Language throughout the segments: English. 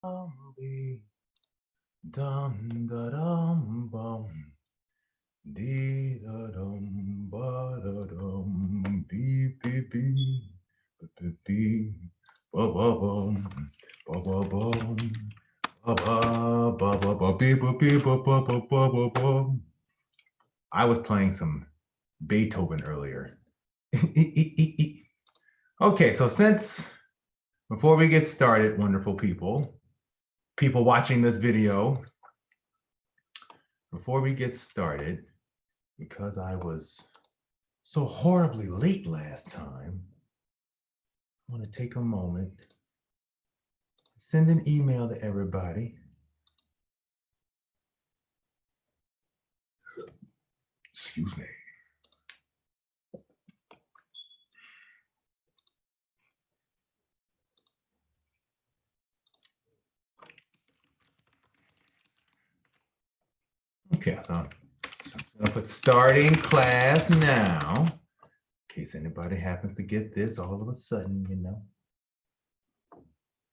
Dum da dum bum. Dee da dum ba da dum bee bee bee bee bee ba ba bum ba ba bum ba ba ba ba ba bee ba bee ba ba ba ba ba bum. I was playing some Beethoven earlier. Okay, so since before we get started, wonderful people watching this video, before we get started, because I was so horribly late last time, I want to take a moment, send an email to everybody. Excuse me. Okay, so I'm gonna put starting class now, in case anybody happens to get this all of a sudden, you know.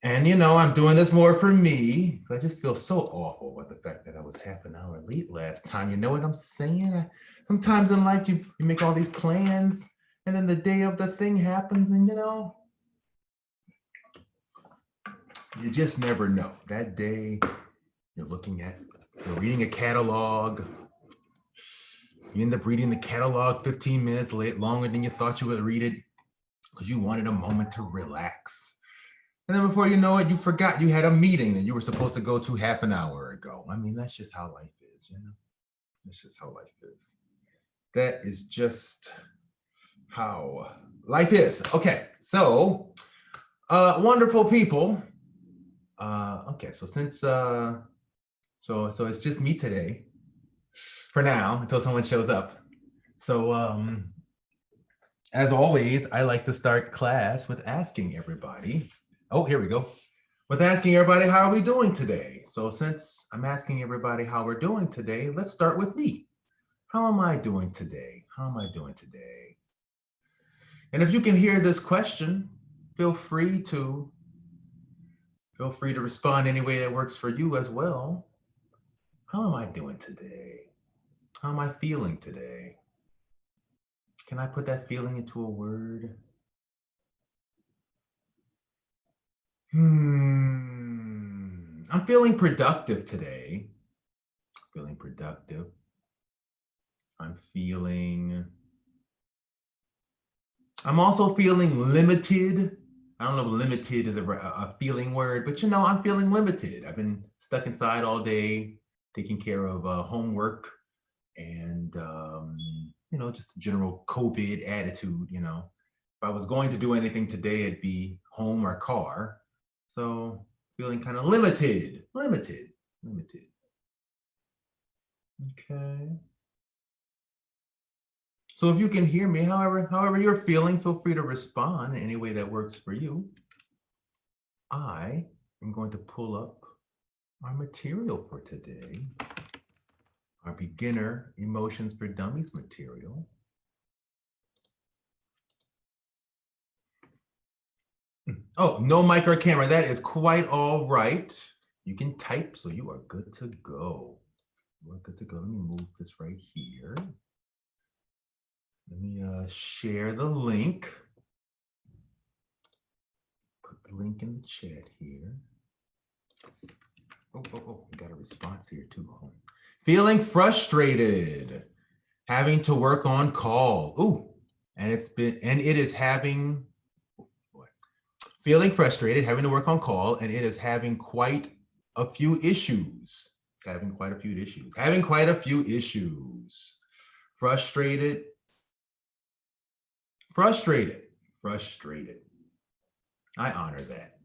And I'm doing this more for me. I just feel so awful with the fact that I was half an hour late last time. You know what I'm saying? Sometimes in life you make all these plans, and then the day of the thing happens, and you just never know. That day, you're reading a catalog. You end up reading the catalog 15 minutes longer than you thought you would read it because you wanted a moment to relax. And then before you know it, you forgot you had a meeting that you were supposed to go to half an hour ago. I mean, that's just how life is, That's just how life is. That is just how life is. Okay, so wonderful people. Okay, so since so it's just me today for now until someone shows up. So as always, I like to start class with asking everybody. Oh, here we go. With asking everybody, how are we doing today? So since I'm asking everybody how we're doing today, let's start with me. How am I doing today? How am I doing today? And if you can hear this question, feel free to respond any way that works for you as well. How am I doing today? How am I feeling today? Can I put that feeling into a word? I'm feeling productive today. Feeling productive. I'm also feeling limited. I don't know if limited is a feeling word, but I'm feeling limited. I've been stuck inside all day, taking care of homework and, just the general COVID attitude. If I was going to do anything today, it'd be home or car. So feeling kind of limited. Okay. So if you can hear me, however you're feeling, feel free to respond in any way that works for you. I am going to pull up our material for today, our beginner emotions for dummies material. Oh, no mic or camera. That is quite all right. You can type, so you are good to go. We're good to go. Let me move this right here. Let me share the link. Put the link in the chat here. Oh, we got a response here too. Feeling frustrated, having to work on call. Ooh, and it is having, feeling frustrated, having to work on call, and it is having quite a few issues. It's having quite a few issues. Having quite a few issues. Frustrated. I honor that.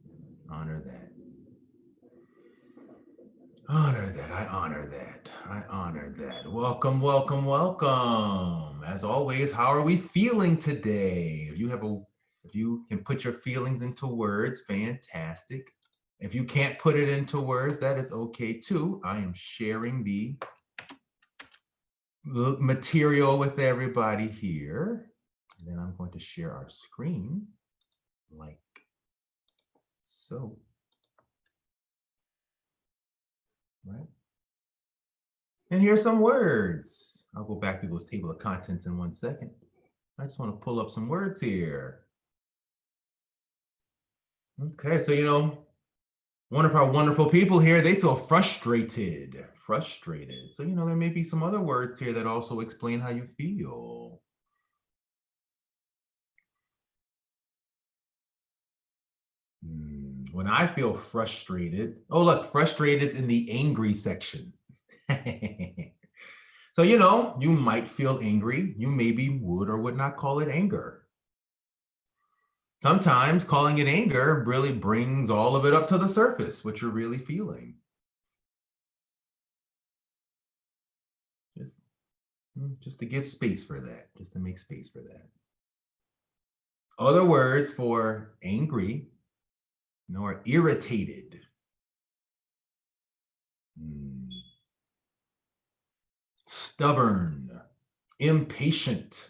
I honor that. Welcome. As always, how are we feeling today? If you can put your feelings into words, fantastic. If you can't put it into words, that is okay too. I am sharing the material with everybody here. And then I'm going to share our screen like so. And here's some words. I'll go back to those table of contents in 1 second. I just want to pull up some words here. Okay, so one of our wonderful people here, they feel frustrated. Frustrated. So there may be some other words here that also explain how you feel. When I feel frustrated, oh look, frustrated in the angry section. So you might feel angry. You maybe would or would not call it anger. Sometimes calling it anger really brings all of it up to the surface, what you're really feeling. Just to give space for that, just to make space for that. Other words for angry, are irritated. Stubborn, impatient.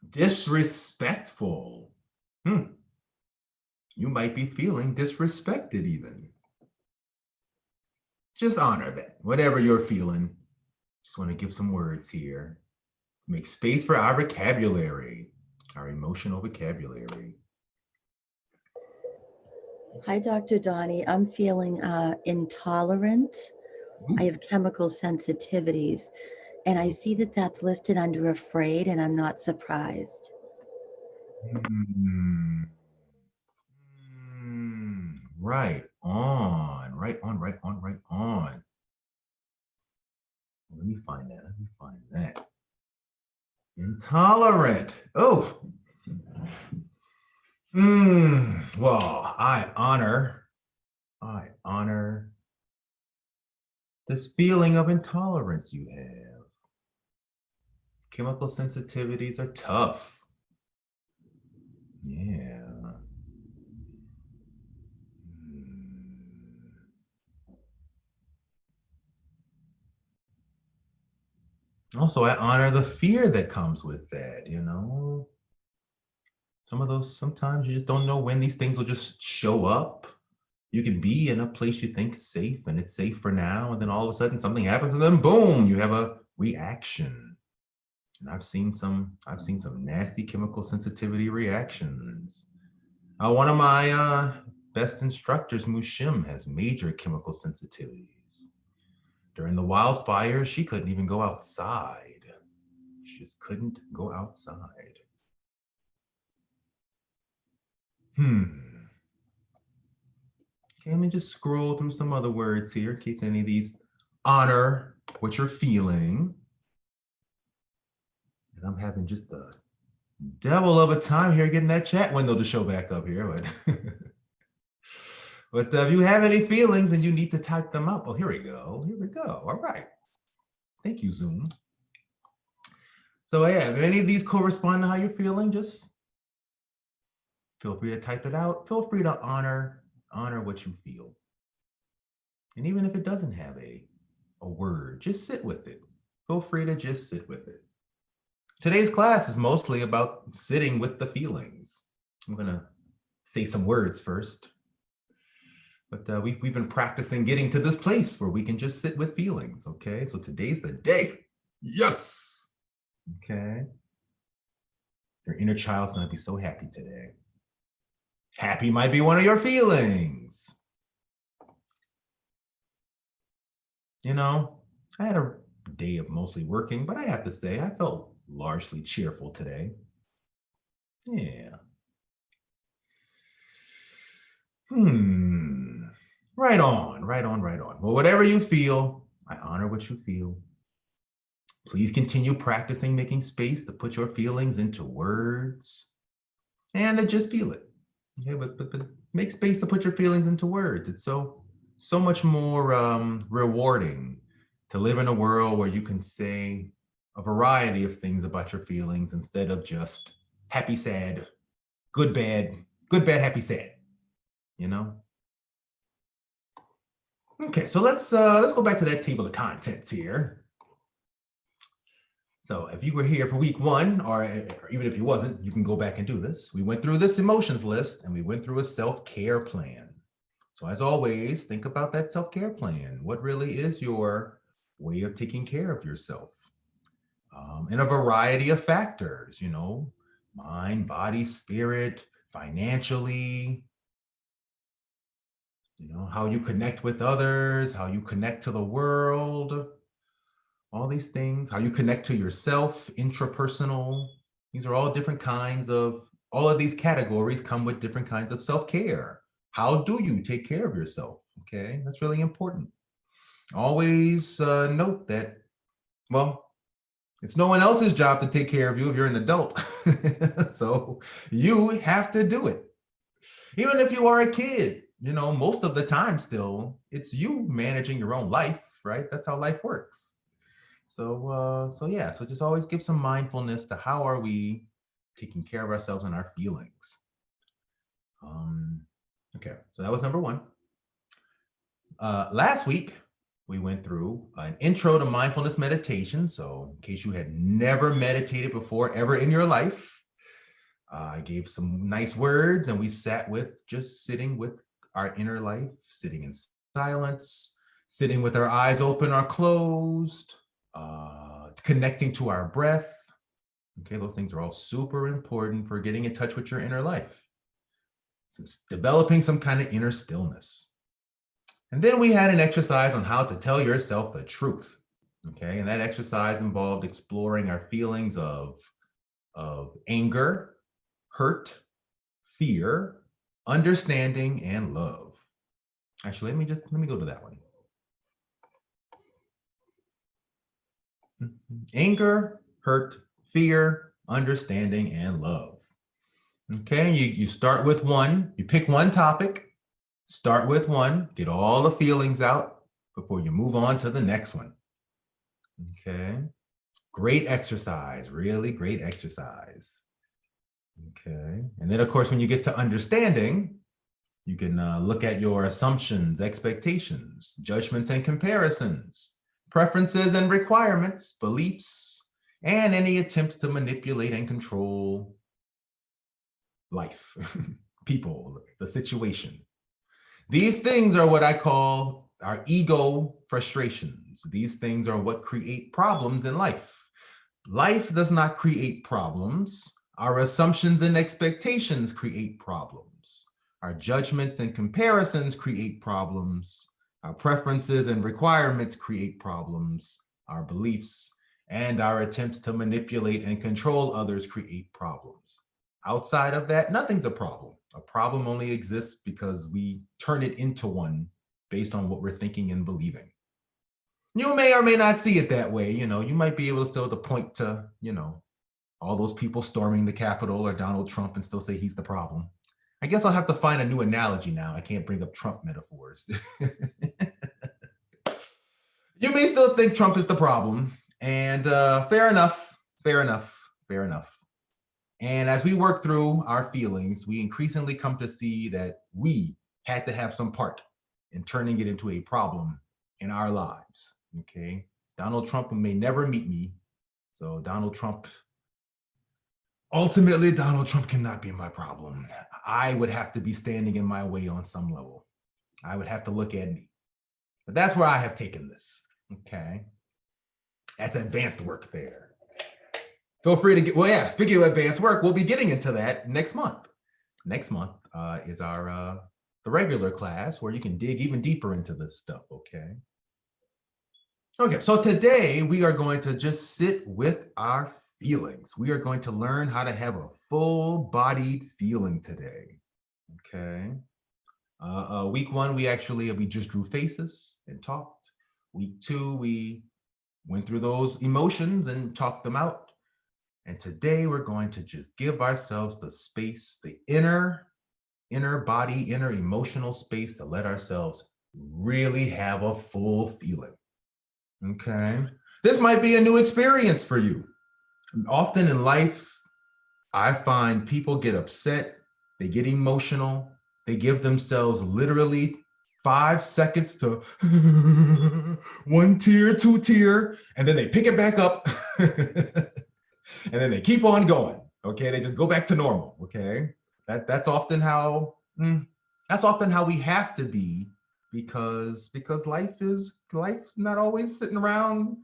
Disrespectful. You might be feeling disrespected even. Just honor that, whatever you're feeling. Just want to give some words here. Make space for our vocabulary, our emotional vocabulary. Hi, Dr. Donny. I'm feeling intolerant. I have chemical sensitivities, and I see that that's listed under afraid, and I'm not surprised. Right on, right on, right on, right on. Let me find that. Intolerant. Oh. Well, I honor this feeling of intolerance you have. Chemical sensitivities are tough. Yeah. Also, I honor the fear that comes with that, sometimes you just don't know when these things will just show up. You can be in a place you think is safe and it's safe for now, and then all of a sudden something happens and then boom, you have a reaction. And I've seen some nasty chemical sensitivity reactions. One of my best instructors, Mushim, has major chemical sensitivities. During the wildfires, she couldn't even go outside. She just couldn't go outside. Okay, let me just scroll through some other words here in case any of these honor what you're feeling. And I'm having just the devil of a time here getting that chat window to show back up here. But if you have any feelings and you need to type them up, oh, here we go. All right. Thank you, Zoom. So yeah, if any of these correspond to how you're feeling, just feel free to type it out. Feel free to honor what you feel. And even if it doesn't have a word, just sit with it. Feel free to just sit with it. Today's class is mostly about sitting with the feelings. I'm gonna say some words first. But we've been practicing getting to this place where we can just sit with feelings, okay? So today's the day. Yes. Okay. Your inner child's gonna be so happy today. Happy might be one of your feelings. I had a day of mostly working, but I have to say, I felt largely cheerful today. Yeah. Right on. Well, whatever you feel, I honor what you feel. Please continue practicing making space to put your feelings into words and to just feel it. Okay, but make space to put your feelings into words. It's so much more rewarding to live in a world where you can say a variety of things about your feelings instead of just happy, sad, good, bad, happy, sad. Okay, so let's go back to that table of contents here. So if you were here for week 1, or even if you wasn't, you can go back and do this. We went through this emotions list and we went through a self-care plan. So as always, think about that self-care plan. What really is your way of taking care of yourself? In a variety of factors, mind, body, spirit, financially, how you connect with others, how you connect to the world, all these things, how you connect to yourself, intrapersonal. These are all different kinds of, all of these categories come with different kinds of self-care. How do you take care of yourself? Okay, that's really important. Always note that, well, it's no one else's job to take care of you if you're an adult. So you have to do it. Even if you are a kid, most of the time still, it's you managing your own life, right? That's how life works. So just always give some mindfulness to how are we taking care of ourselves and our feelings. Okay, so that was number one. Last week, we went through an intro to mindfulness meditation. So in case you had never meditated before ever in your life, I gave some nice words and we sat with just sitting with our inner life, sitting in silence, sitting with our eyes open or closed, connecting to our breath. Okay, those things are all super important for getting in touch with your inner life. Developing some kind of inner stillness. And then we had an exercise on how to tell yourself the truth. Okay, and that exercise involved exploring our feelings of anger, hurt, fear, understanding, and love. Actually, let me go to that one. Anger, hurt, fear, understanding, and love. Okay, you start with one, you pick one topic, start with one, get all the feelings out before you move on to the next one. Okay, great exercise, really great exercise. Okay, and then of course, when you get to understanding, you can look at your assumptions, expectations, judgments and comparisons, preferences and requirements, beliefs, and any attempts to manipulate and control life, people, the situation. These things are what I call our ego frustrations. These things are what create problems in life. Life does not create problems. Our assumptions and expectations create problems. Our judgments and comparisons create problems. Our preferences and requirements create problems. Our beliefs and our attempts to manipulate and control others create problems. Outside of that, nothing's a problem. A problem only exists because we turn it into one based on what we're thinking and believing. You may or may not see it that way. You might be able to still point to, all those people storming the Capitol or Donald Trump and still say he's the problem. I guess I'll have to find a new analogy now. I can't bring up Trump metaphors. You may still think Trump is the problem, and fair enough. And as we work through our feelings, we increasingly come to see that we had to have some part in turning it into a problem in our lives. Okay, Donald Trump may never meet me, so ultimately, Donald Trump cannot be my problem. I would have to be standing in my way on some level. I would have to look at me. But that's where I have taken this. Okay. That's advanced work there. Feel free to speaking of advanced work, we'll be getting into that next month. Next month is our the regular class where you can dig even deeper into this stuff, okay? Okay, so today we are going to just sit with our feelings. We are going to learn how to have a full-bodied feeling today, okay? Week one, we just drew faces and talked. Week two, we went through those emotions and talked them out. And today we're going to just give ourselves the space, the inner body, inner emotional space to let ourselves really have a full feeling. Okay. This might be a new experience for you. Often in life, I find people get upset, they get emotional, they give themselves literally 5 seconds to 1 tear, 2 tear, and then they pick it back up. And then they keep on going. Okay. They just go back to normal. Okay. That's often how That's often how we have to be because life's not always sitting around.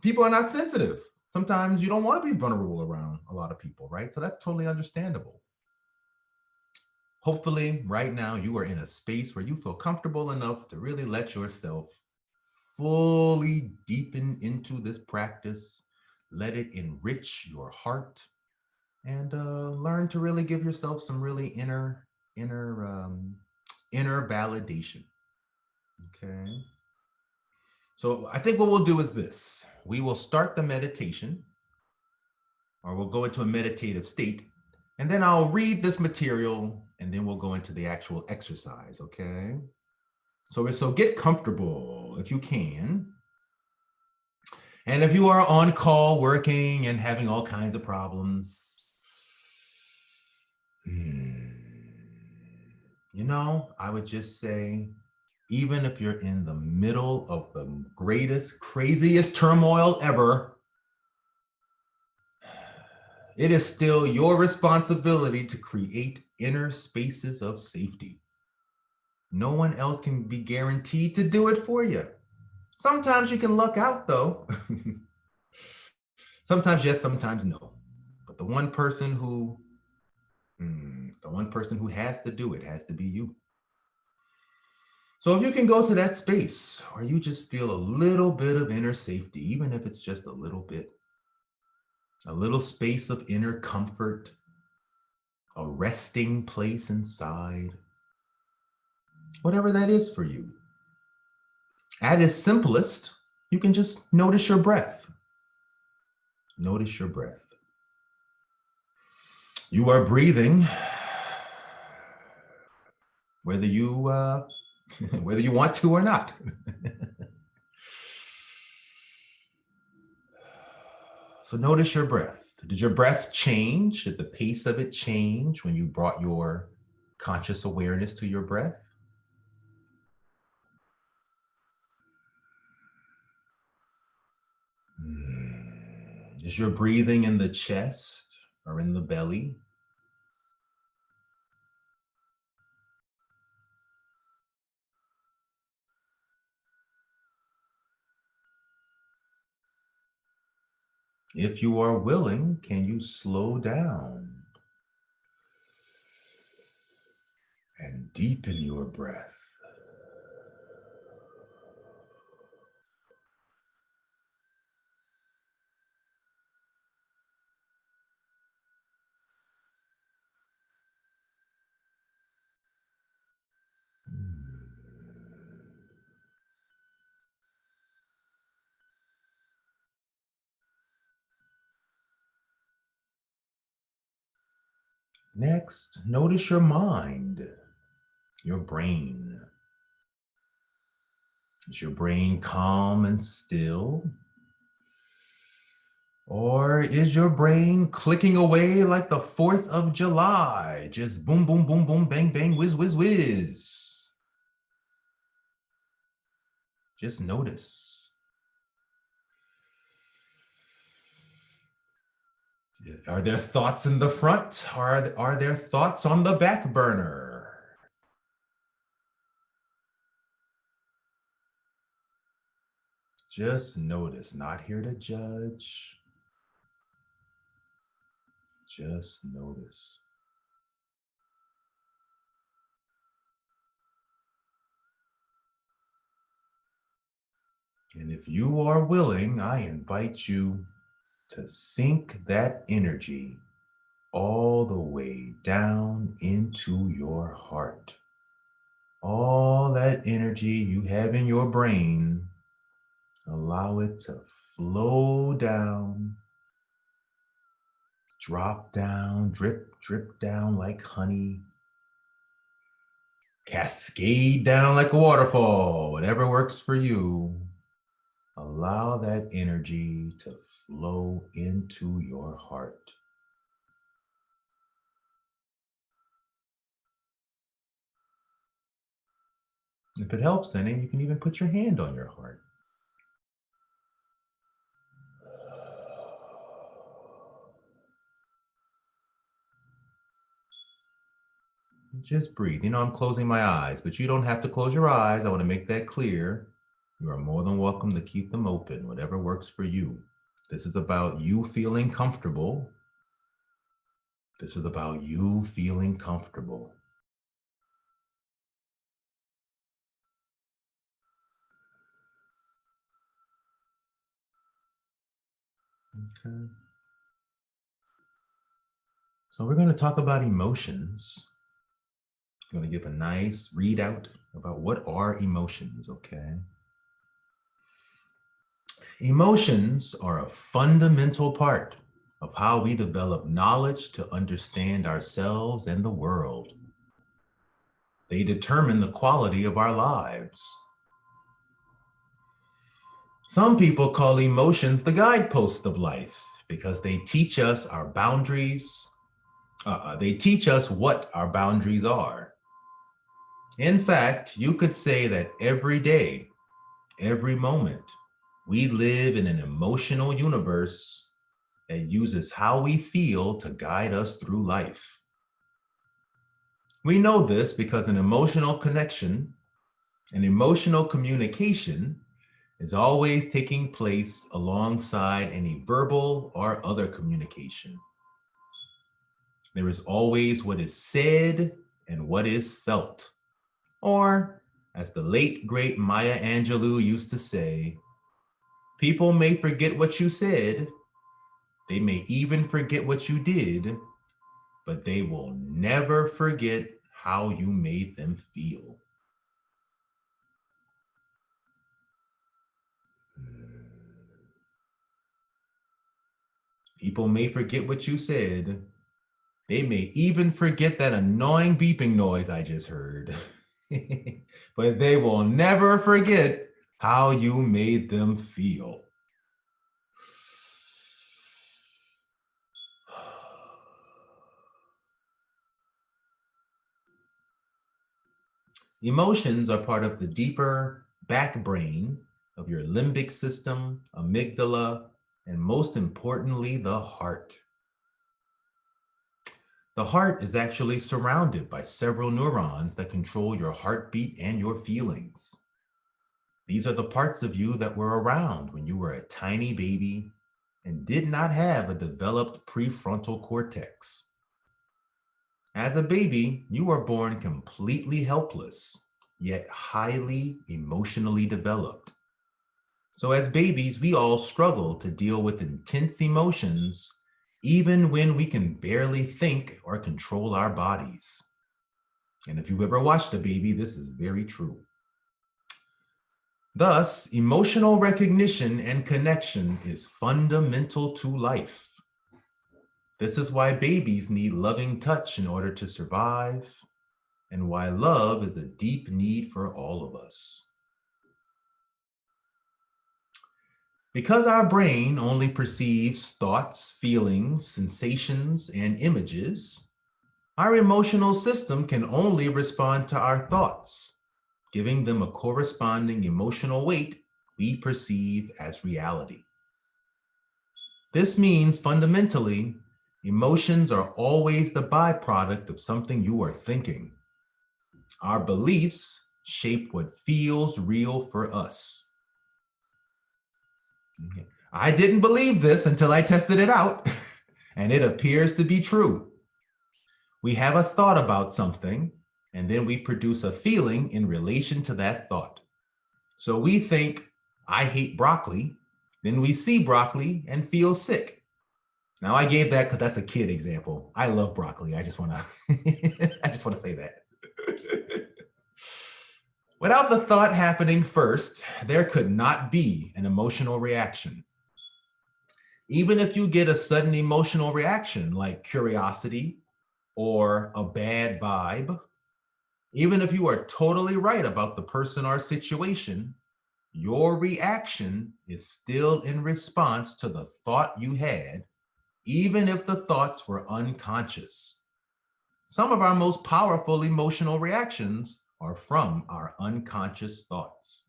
People are not sensitive. Sometimes you don't want to be vulnerable around a lot of people, right? So that's totally understandable. Hopefully, right now, you are in a space where you feel comfortable enough to really let yourself fully deepen into this practice. Let it enrich your heart and learn to really give yourself some really inner, inner validation. Okay. So I think what we'll do is this: we will start the meditation, or we'll go into a meditative state, and then I'll read this material, and then we'll go into the actual exercise. Okay. So get comfortable if you can. And if you are on call working and having all kinds of problems, I would just say, even if you're in the middle of the greatest, craziest turmoil ever, it is still your responsibility to create inner spaces of safety. No one else can be guaranteed to do it for you. Sometimes you can luck out, though. Sometimes yes, sometimes no. But the one person who has to do it has to be you. So if you can go to that space where you just feel a little bit of inner safety, even if it's just a little bit, a little space of inner comfort, a resting place inside, whatever that is for you. At its simplest, you can just notice your breath. Notice your breath. You are breathing, whether you whether you want to or not. So notice your breath. Did your breath change? Did the pace of it change when you brought your conscious awareness to your breath? Is your breathing in the chest or in the belly? If you are willing, can you slow down and deepen your breath? Next, notice your mind, your brain. Is your brain calm and still? Or is your brain clicking away like the 4th of July? Just boom, boom, boom, boom, bang, bang, whiz, whiz, whiz. Just notice. Are there thoughts in the front? Are there thoughts on the back burner? Just notice, not here to judge. Just notice. And if you are willing, I invite you to sink that energy all the way down into your heart. All that energy you have in your brain, allow it to flow down, drop down, drip, drip down like honey, cascade down like a waterfall, whatever works for you. Allow that energy to flow into your heart. If it helps any, you can even put your hand on your heart. Just breathe. You know, I'm closing my eyes, but you don't have to close your eyes. I want to make that clear. You are more than welcome to keep them open, whatever works for you. This is about you feeling comfortable. This is about you feeling comfortable. Okay. So we're going to talk about emotions. I'm going to give a nice readout about what are emotions, okay? Emotions are a fundamental part of how we develop knowledge to understand ourselves and the world. They determine the quality of our lives. Some people call emotions the guidepost of life because they teach us our boundaries. They teach us what our boundaries are. In fact, you could say that every day, every moment, we live in an emotional universe that uses how we feel to guide us through life. We know this because an emotional connection, an emotional communication is always taking place alongside any verbal or other communication. There is always what is said and what is felt. Or, as the late, great Maya Angelou used to say, people may forget what you said, they may even forget what you did, but they will never forget how you made them feel. People may forget what you said. They may even forget that annoying beeping noise I just heard. But they will never forget how you made them feel. Emotions are part of the deeper back brain of your limbic system, amygdala, and most importantly, the heart. The heart is actually surrounded by several neurons that control your heartbeat and your feelings. These are the parts of you that were around when you were a tiny baby and did not have a developed prefrontal cortex. As a baby, you were born completely helpless, yet highly emotionally developed. So as babies, we all struggle to deal with intense emotions, even when we can barely think or control our bodies. And if you've ever watched a baby, this is very true. Thus, emotional recognition and connection is fundamental to life. This is why babies need loving touch in order to survive, and why love is a deep need for all of us. Because our brain only perceives thoughts, feelings, sensations, and images, our emotional system can only respond to our thoughts, giving them a corresponding emotional weight we perceive as reality. This means fundamentally, emotions are always the byproduct of something you are thinking. Our beliefs shape what feels real for us. Okay. I didn't believe this until I tested it out, and it appears to be true. We have a thought about something, and then we produce a feeling in relation to that thought. So we think, I hate broccoli, then we see broccoli and feel sick. Now I gave that because that's a kid example. I love broccoli. I just want to I just want to say that. Without the thought happening first, there could not be an emotional reaction. Even if you get a sudden emotional reaction like curiosity or a bad vibe, even if you are totally right about the person or situation, your reaction is still in response to the thought you had, even if the thoughts were unconscious. Some of our most powerful emotional reactions are from our unconscious thoughts.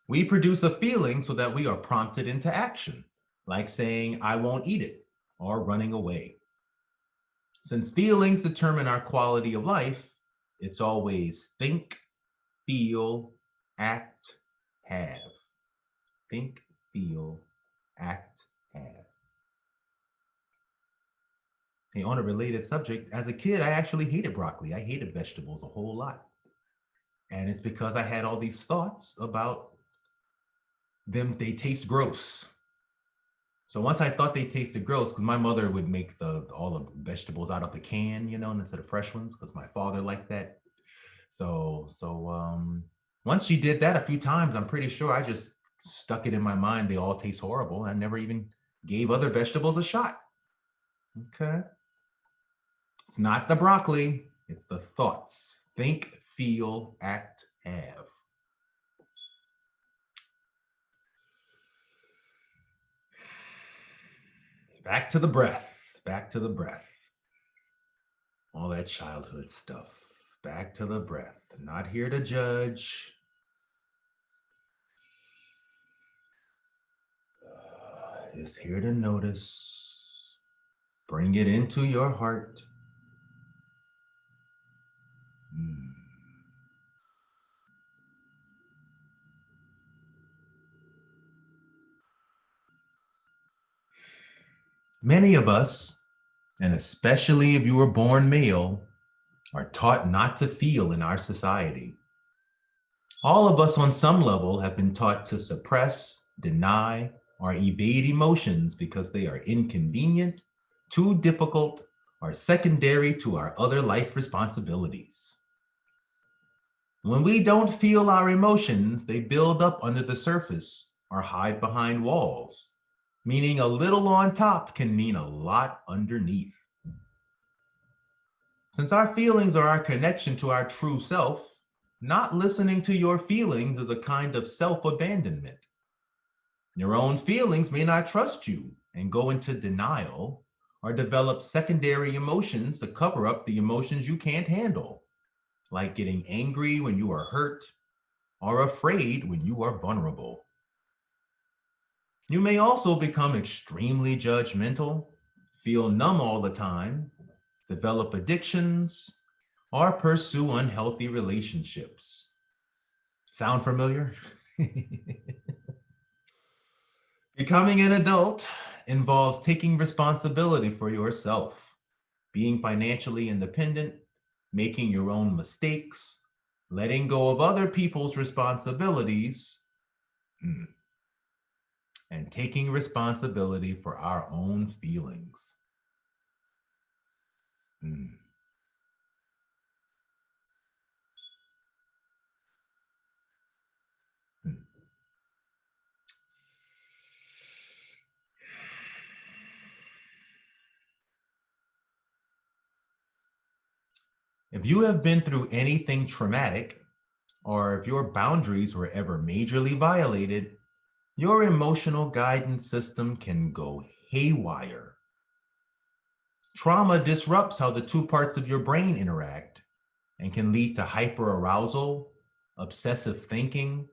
We produce a feeling so that we are prompted into action, like saying, I won't eat it, or running away. Since feelings determine our quality of life, it's always think, feel, act, have. Think, feel, act, have. Hey, on a related subject, as a kid, I actually hated broccoli. I hated vegetables a whole lot. And it's because I had all these thoughts about them, they taste gross. So once I thought they tasted gross, because my mother would make all the vegetables out of the can, instead of fresh ones, because my father liked that. So once she did that a few times, I'm pretty sure I just stuck it in my mind. They all taste horrible. I never even gave other vegetables a shot. Okay. It's not the broccoli, it's the thoughts. Think, feel, act, have. Back to the breath. Back to the breath. All that childhood stuff. Back to the breath. Not here to judge. Just here to notice. Bring it into your heart. Many of us, and especially if you were born male, are taught not to feel in our society. All of us on some level have been taught to suppress, deny, or evade emotions because they are inconvenient, too difficult, or secondary to our other life responsibilities. When we don't feel our emotions, they build up under the surface or hide behind walls, meaning a little on top can mean a lot underneath. Since our feelings are our connection to our true self, not listening to your feelings is a kind of self-abandonment. Your own feelings may not trust you and go into denial or develop secondary emotions to cover up the emotions you can't handle, like getting angry when you are hurt or afraid when you are vulnerable. You may also become extremely judgmental, feel numb all the time, develop addictions, or pursue unhealthy relationships. Sound familiar? Becoming an adult involves taking responsibility for yourself, being financially independent, making your own mistakes, letting go of other people's responsibilities, and taking responsibility for our own feelings. If you have been through anything traumatic, or if your boundaries were ever majorly violated, your emotional guidance system can go haywire. Trauma disrupts how the two parts of your brain interact and can lead to hyperarousal, obsessive thinking,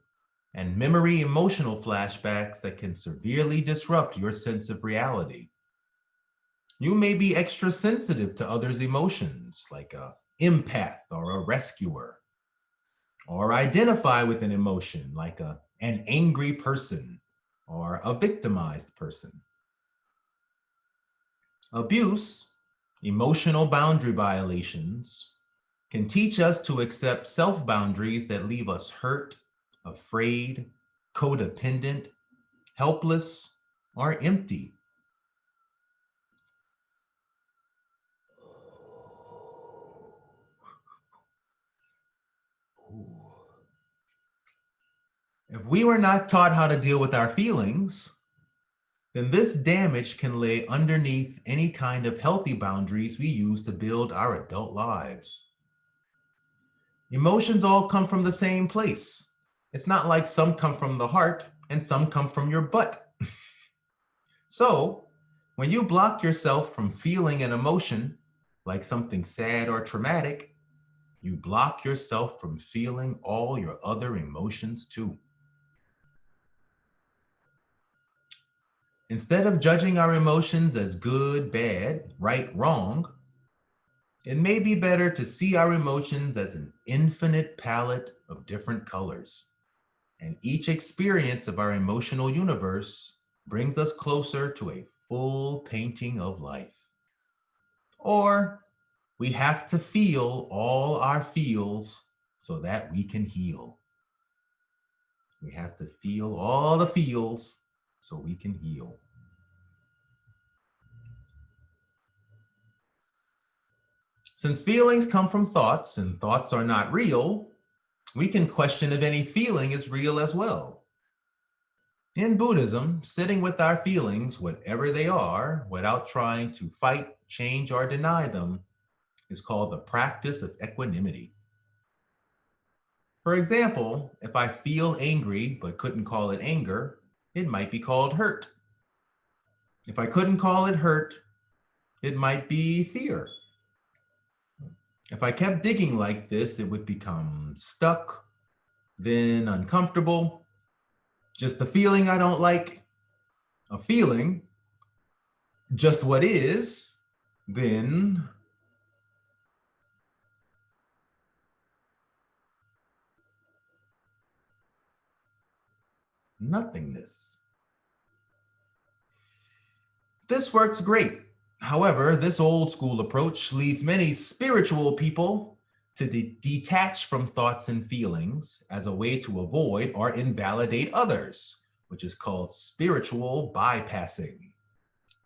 and memory emotional flashbacks that can severely disrupt your sense of reality. You may be extra sensitive to others' emotions, like an empath or a rescuer, or identify with an emotion like an angry person or a victimized person. Abuse, emotional boundary violations, can teach us to accept self-boundaries that leave us hurt, afraid, codependent, helpless, or empty. If we were not taught how to deal with our feelings, then this damage can lay underneath any kind of healthy boundaries we use to build our adult lives. Emotions all come from the same place. It's not like some come from the heart and some come from your butt. So, when you block yourself from feeling an emotion, like something sad or traumatic, you block yourself from feeling all your other emotions too. Instead of judging our emotions as good, bad, right, wrong, It may be better to see our emotions as an infinite palette of different colors, and each experience of our emotional universe brings us closer to a full painting of life. Or we have to feel all our feels so that we can heal. We have to feel all the feels so we can heal. Since feelings come from thoughts and thoughts are not real, we can question if any feeling is real as well. In Buddhism, sitting with our feelings, whatever they are, without trying to fight, change, or deny them, is called the practice of equanimity. For example, if I feel angry but couldn't call it anger, it might be called hurt. If I couldn't call it hurt, it might be fear. If I kept digging like this, it would become stuck, then uncomfortable, just a feeling I don't like, a feeling, just what is, then nothingness. This works great. However, this old school approach leads many spiritual people to detach from thoughts and feelings as a way to avoid or invalidate others, which is called spiritual bypassing,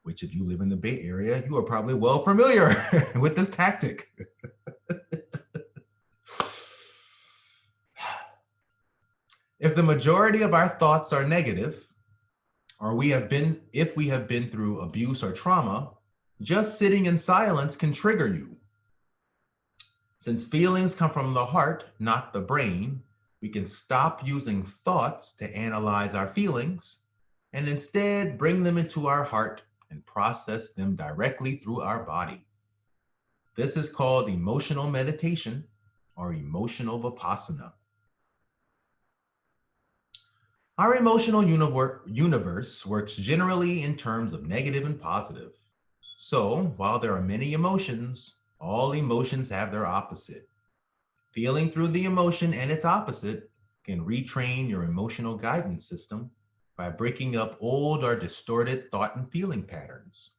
which if you live in the Bay Area, you are probably well familiar with this tactic. If the majority of our thoughts are negative, or if we have been through abuse or trauma, just sitting in silence can trigger you. Since feelings come from the heart, not the brain, we can stop using thoughts to analyze our feelings and instead bring them into our heart and process them directly through our body. This is called emotional meditation or emotional vipassana. Our emotional universe works generally in terms of negative and positive. So, while there are many emotions, all emotions have their opposite. Feeling through the emotion and its opposite can retrain your emotional guidance system by breaking up old or distorted thought and feeling patterns.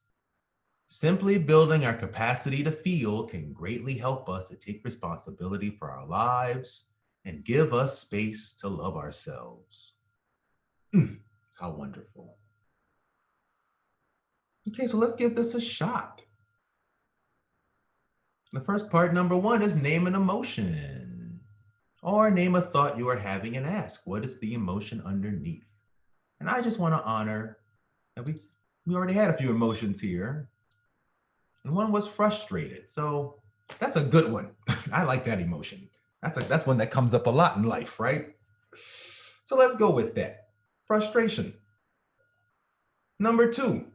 Simply building our capacity to feel can greatly help us to take responsibility for our lives and give us space to love ourselves. How wonderful. Okay, so let's give this a shot. The first part, number one, is name an emotion or name a thought you are having and ask, what is the emotion underneath? And I just want to honor that we already had a few emotions here. And one was frustrated. So that's a good one. I like that emotion. That's one that comes up a lot in life, right? So let's go with that. Frustration. Number two,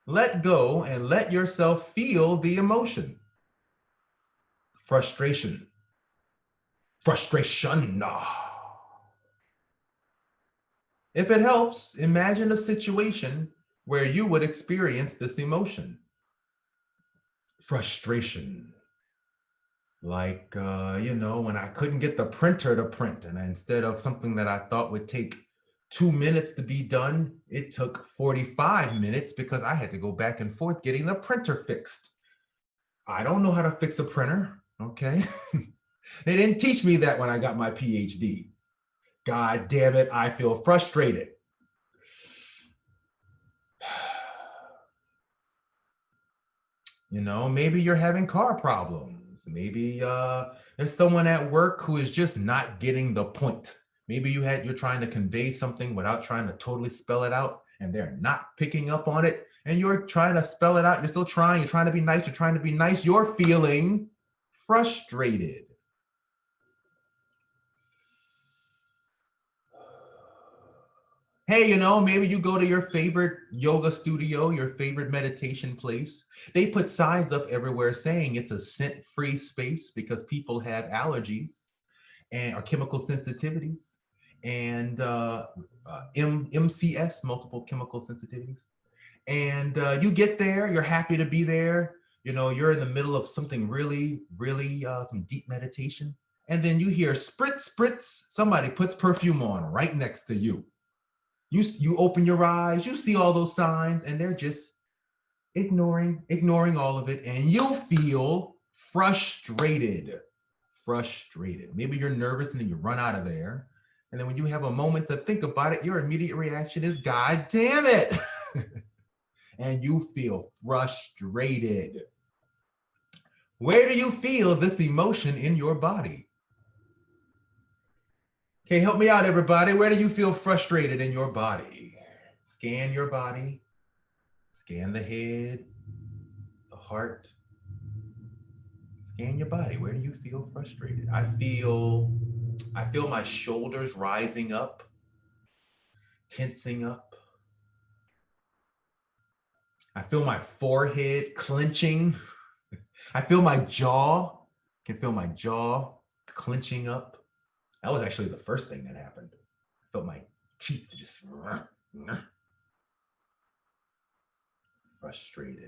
let go and let yourself feel the emotion. Frustration. Frustration. If it helps, imagine a situation where you would experience this emotion. Frustration. Like, when I couldn't get the printer to print, and instead of something that I thought would take 2 minutes to be done, it took 45 minutes because I had to go back and forth getting the printer fixed. I don't know how to fix a printer, okay? They didn't teach me that when I got my PhD. God damn it, I feel frustrated. Maybe you're having car problems. Maybe there's someone at work who is just not getting the point. Maybe you're trying to convey something without trying to totally spell it out, and they're not picking up on it. And you're trying to spell it out. You're still trying. You're trying to be nice. You're trying to be nice. You're feeling frustrated. Hey, maybe you go to your favorite yoga studio, your favorite meditation place. They put signs up everywhere saying it's a scent-free space because people have allergies or chemical sensitivities and MCS, multiple chemical sensitivities. And you get there, you're happy to be there. You know, you're in the middle of something really, really, some deep meditation. And then you hear spritz, spritz, somebody puts perfume on right next to you. You open your eyes, you see all those signs, and they're just ignoring all of it. And you'll feel frustrated. Maybe you're nervous and then you run out of there. And then when you have a moment to think about it, your immediate reaction is, God damn it. And you feel frustrated. Where do you feel this emotion in your body? Okay, help me out, everybody. Where do you feel frustrated in your body? Scan your body. Scan the head, the heart. Scan your body. Where do you feel frustrated? I feel my shoulders rising up, tensing up. I feel my forehead clenching. I feel my jaw. I can feel my jaw clenching up. That was actually the first thing that happened. I felt my teeth just frustrated.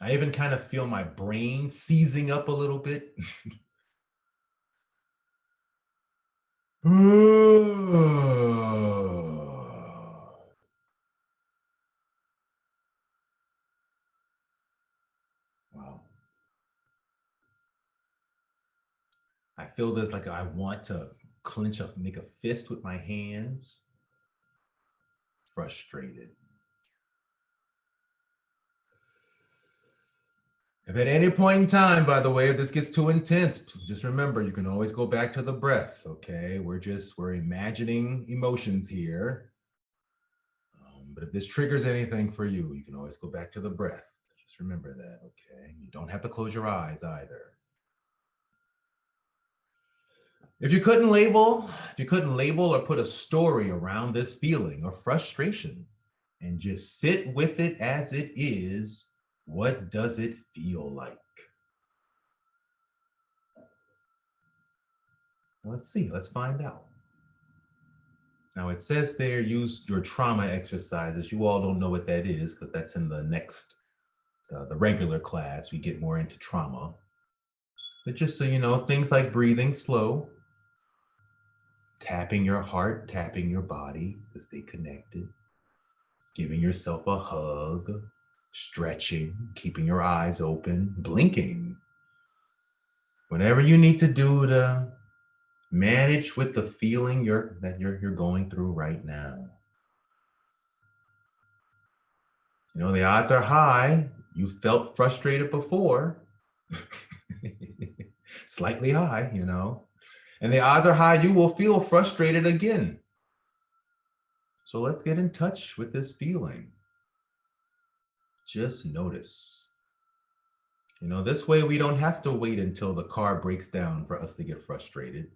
I even kind of feel my brain seizing up a little bit. Wow. I feel this like I want to make a fist with my hands. Frustrated. If at any point in time, by the way, if this gets too intense, just remember, you can always go back to the breath, okay? We're imagining emotions here. But if this triggers anything for you, you can always go back to the breath. Just remember that, okay? You don't have to close your eyes either. If you couldn't label or put a story around this feeling of frustration and just sit with it as it is, what does it feel like? Let's see, let's find out. Now it says there, use your trauma exercises. You all don't know what that is because that's in the next, the regular class. We get more into trauma. But just so you know, things like breathing slow, tapping your heart, tapping your body to stay connected, giving yourself a hug, stretching, keeping your eyes open, blinking. Whatever you need to do to manage with the feeling that you're going through right now. You know, the odds are high. You felt frustrated before. Slightly high, you know. And the odds are high you will feel frustrated again. So let's get in touch with this feeling. Just notice. You know, this way we don't have to wait until the car breaks down for us to get frustrated.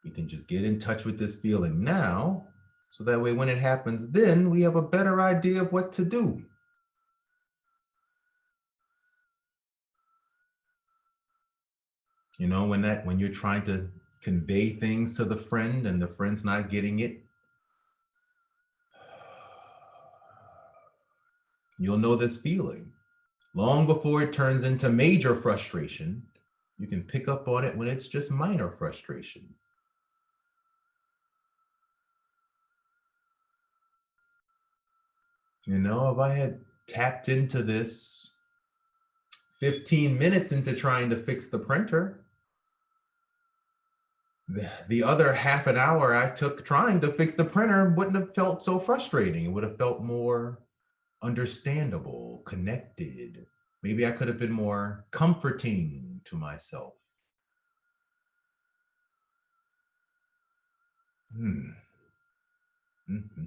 We can just get in touch with this feeling now, so that way when it happens, then we have a better idea of what to do. You know, when you're trying to convey things to the friend and the friend's not getting it, you'll know this feeling. Long before it turns into major frustration, you can pick up on it when it's just minor frustration. You know, if I had tapped into this 15 minutes into trying to fix the printer, the other half an hour I took trying to fix the printer wouldn't have felt so frustrating. It would have felt more understandable, connected. Maybe I could have been more comforting to myself. Hmm. Mm-hmm.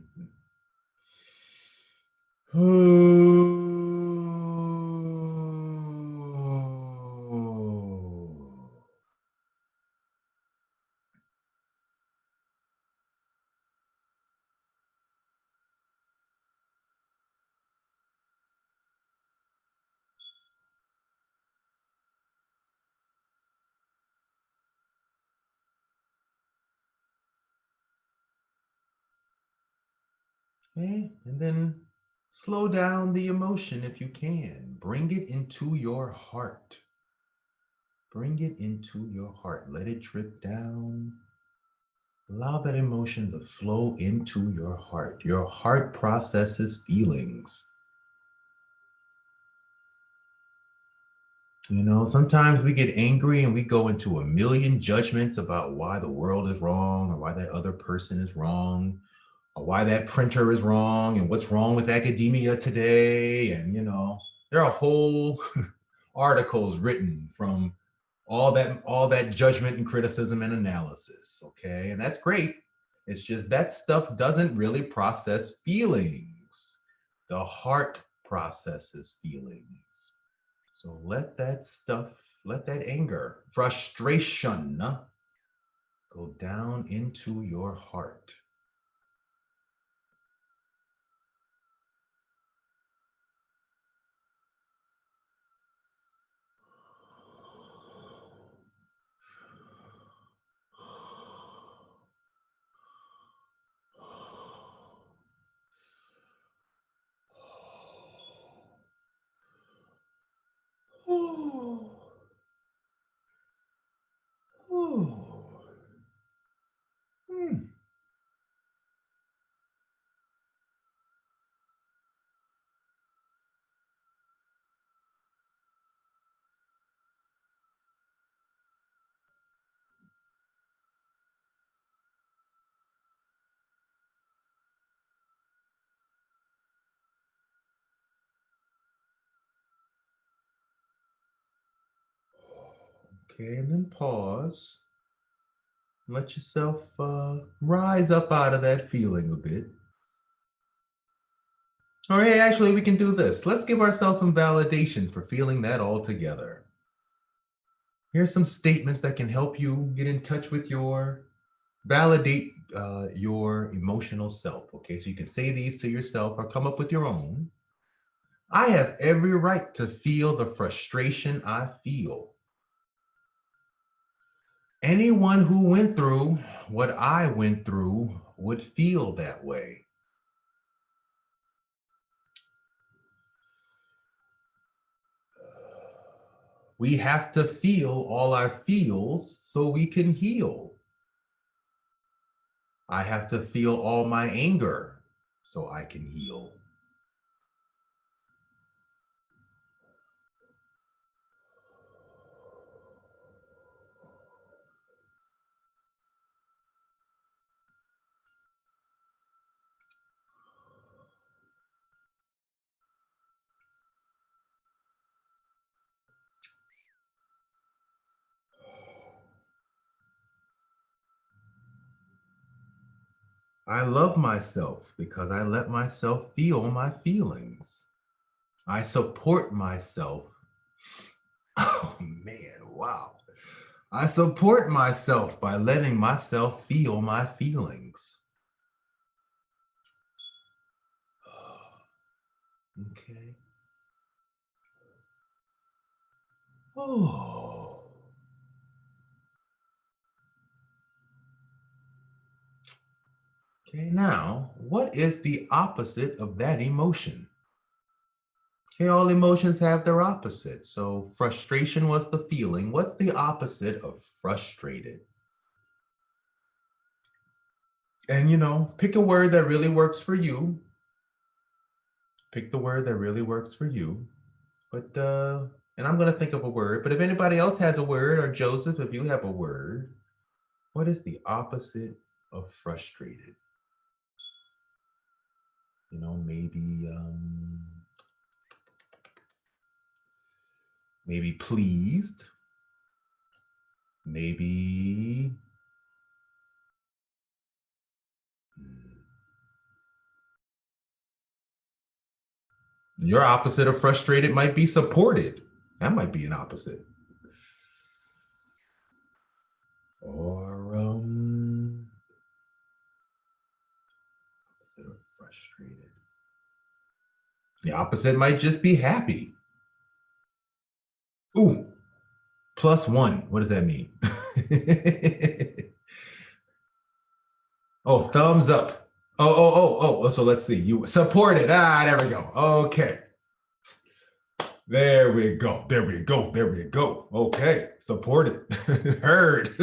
Okay, and then slow down the emotion if you can. Bring it into your heart. Bring it into your heart. Let it drip down. Allow that emotion to flow into your heart. Your heart processes feelings. You know, sometimes we get angry and we go into a million judgments about why the world is wrong or why that other person is wrong or why that printer is wrong and what's wrong with academia today. And, you know, there are whole articles written from all that judgment and criticism and analysis. Okay. And that's great. It's just that stuff doesn't really process feelings. The heart processes feelings. So let that stuff, let that anger, frustration go down into your heart. Oh, oh. Hmm. Okay, and then pause. Let yourself rise up out of that feeling a bit. Or hey, actually, we can do this. Let's give ourselves some validation for feeling that all together. Here's some statements that can help you get in touch with validate your emotional self. Okay, so you can say these to yourself or come up with your own. I have every right to feel the frustration I feel. Anyone who went through what I went through would feel that way. We have to feel all our feels so we can heal. I have to feel all my anger so I can heal. I love myself because I let myself feel my feelings. I support myself. Oh man, wow. I support myself by letting myself feel my feelings. Okay. Oh. Okay, now, what is the opposite of that emotion? Okay, all emotions have their opposite. So frustration was the feeling. What's the opposite of frustrated? And, you know, pick a word that really works for you. Pick the word that really works for you. But, and I'm going to think of a word. But if anybody else has a word, or Joseph, if you have a word, what is the opposite of frustrated? You know, maybe pleased, maybe your opposite of frustrated might be supported. That might be an opposite. Or opposite of frustrated. The opposite might just be happy. Ooh, +1. What does that mean? Oh, thumbs up. So let's see. You support it. There we go. Okay. There we go. There we go. There we go. Okay. Support it. Heard.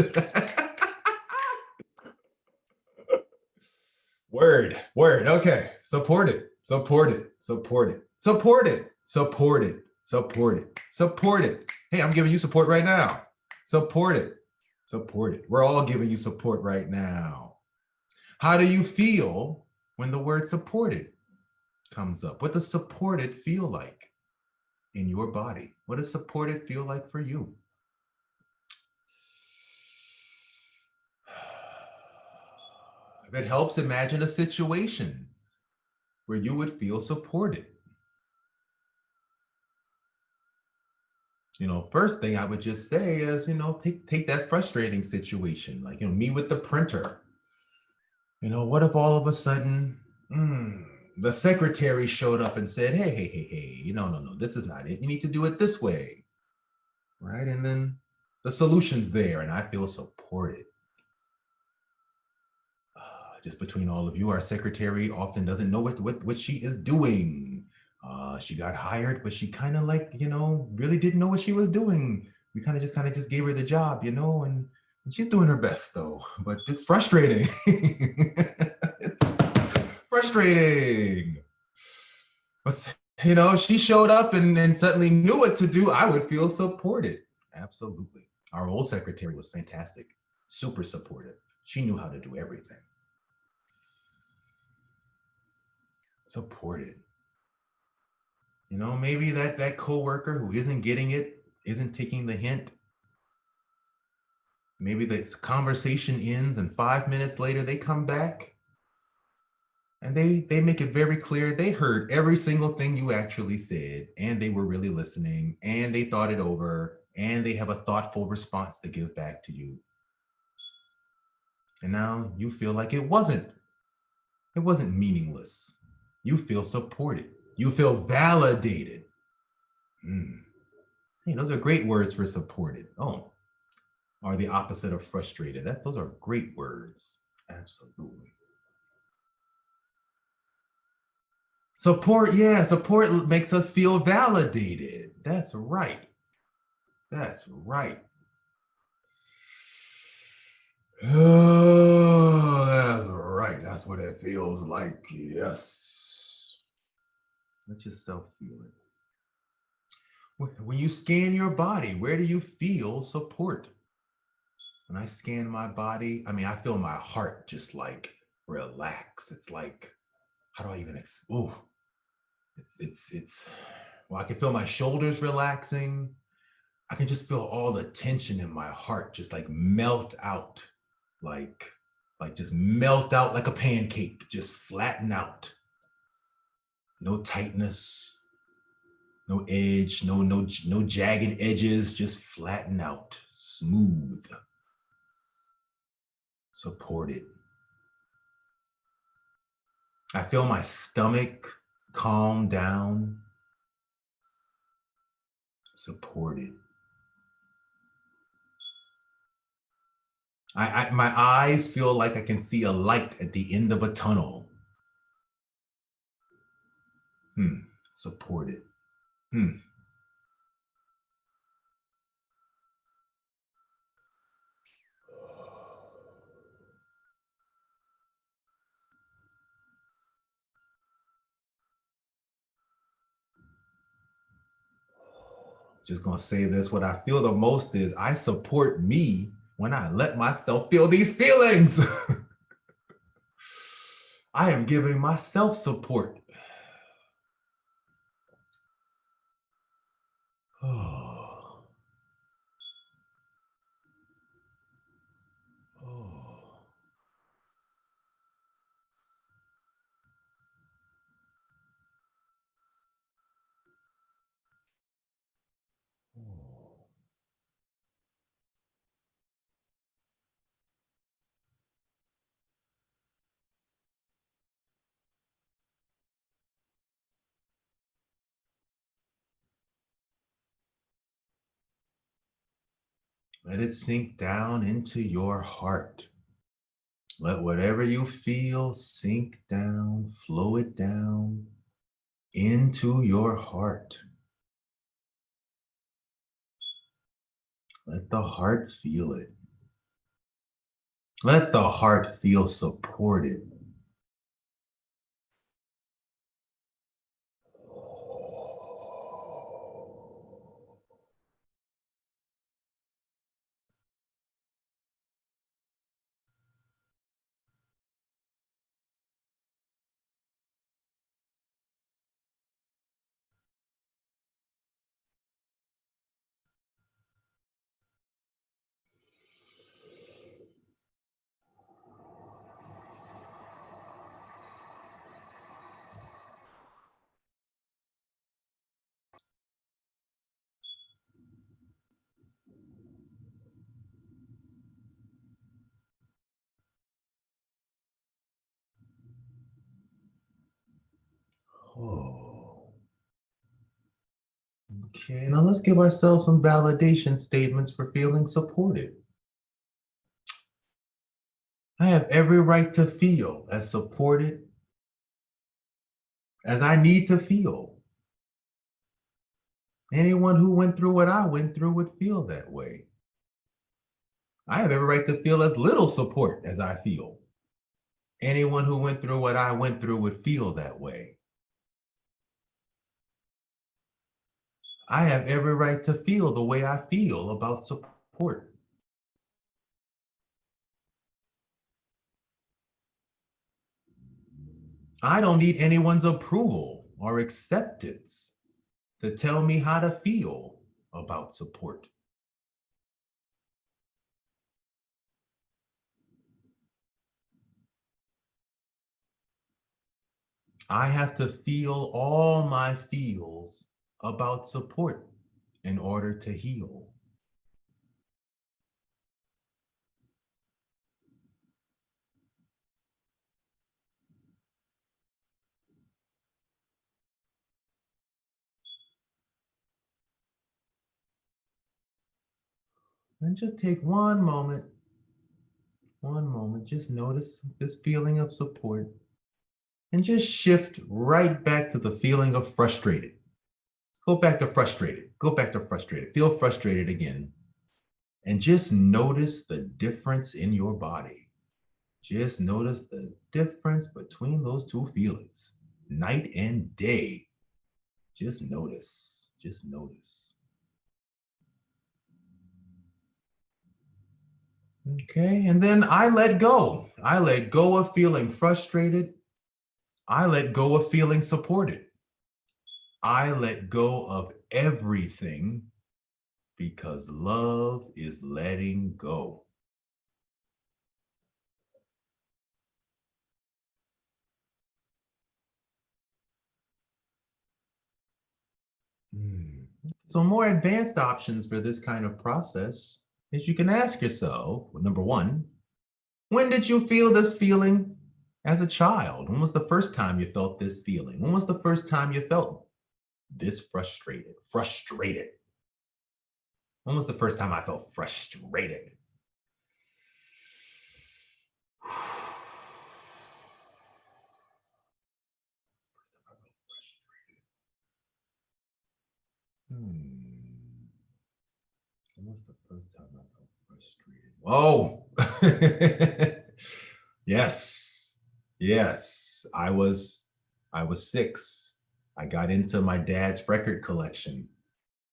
Word. Okay. Support it. Support it. Support it. Support it. Support it. Support it. Support it. Hey, I'm giving you support right now. Support it. Support it. We're all giving you support right now. How do you feel when the word supported comes up? What does supported feel like in your body? What does supported feel like for you? If it helps, imagine a situation where you would feel supported. First thing I would just say is, take that frustrating situation, like, me with the printer. What if all of a sudden, the secretary showed up and said, hey, no, this is not it. You need to do it this way, right? And then the solution's there, and I feel supported. Just between all of you, our secretary often doesn't know what she is doing. She got hired, but she kind of really didn't know what she was doing. We kind of just gave her the job, and she's doing her best though, but it's frustrating. It's frustrating. But, she showed up and suddenly knew what to do. I would feel supported. Absolutely. Our old secretary was fantastic, super supportive. She knew how to do everything. Supported. Maybe that coworker who isn't getting it, isn't taking the hint. Maybe the conversation ends and 5 minutes later they come back and they make it very clear they heard every single thing you actually said, and they were really listening, and they thought it over, and they have a thoughtful response to give back to you. And now you feel like it wasn't meaningless. You feel supported. You feel validated. Hey, those are great words for supported. Are the opposite of frustrated. Those are great words. Absolutely. Support makes us feel validated. That's right. That's right. Oh, that's right. That's what it feels like. Yes. Let yourself feel it. When you scan your body, where do you feel support? When I scan my body, I feel my heart just like relax. It's like, how do I even well, I can feel my shoulders relaxing. I can just feel all the tension in my heart just like melt out, like just melt out like a pancake, just flatten out. No tightness, no edge, no jagged edges, just flatten out, smooth, supported. I feel my stomach calm down, supported. My eyes feel like I can see a light at the end of a tunnel. Supported. Just gonna say this, what I feel the most is I support me when I let myself feel these feelings. I am giving myself support. Oh. Oh. Let it sink down into your heart. Let whatever you feel sink down, flow it down into your heart. Let the heart feel it. Let the heart feel supported. Oh. Okay, now let's give ourselves some validation statements for feeling supported. I have every right to feel as supported as I need to feel. Anyone who went through what I went through would feel that way. I have every right to feel as little support as I feel. Anyone who went through what I went through would feel that way. I have every right to feel the way I feel about support. I don't need anyone's approval or acceptance to tell me how to feel about support. I have to feel all my feels about support in order to heal. And just take one moment, just notice this feeling of support and just shift right back to the feeling of frustrated. Let's go back to frustrated, feel frustrated again. And just notice the difference in your body. Just notice the difference between those two feelings, night and day. Just notice, just notice. Okay, and then I let go. I let go of feeling frustrated. I let go of feeling supported. I let go of everything because love is letting go. So more advanced options for this kind of process is you can ask yourself, number one, when did you feel this feeling as a child? When was the first time you felt this feeling? When was the first time you felt this frustrated? Frustrated. When was the first time I felt frustrated? When was the first time I felt frustrated? Oh, yes, yes. I was 6. I got into my dad's record collection.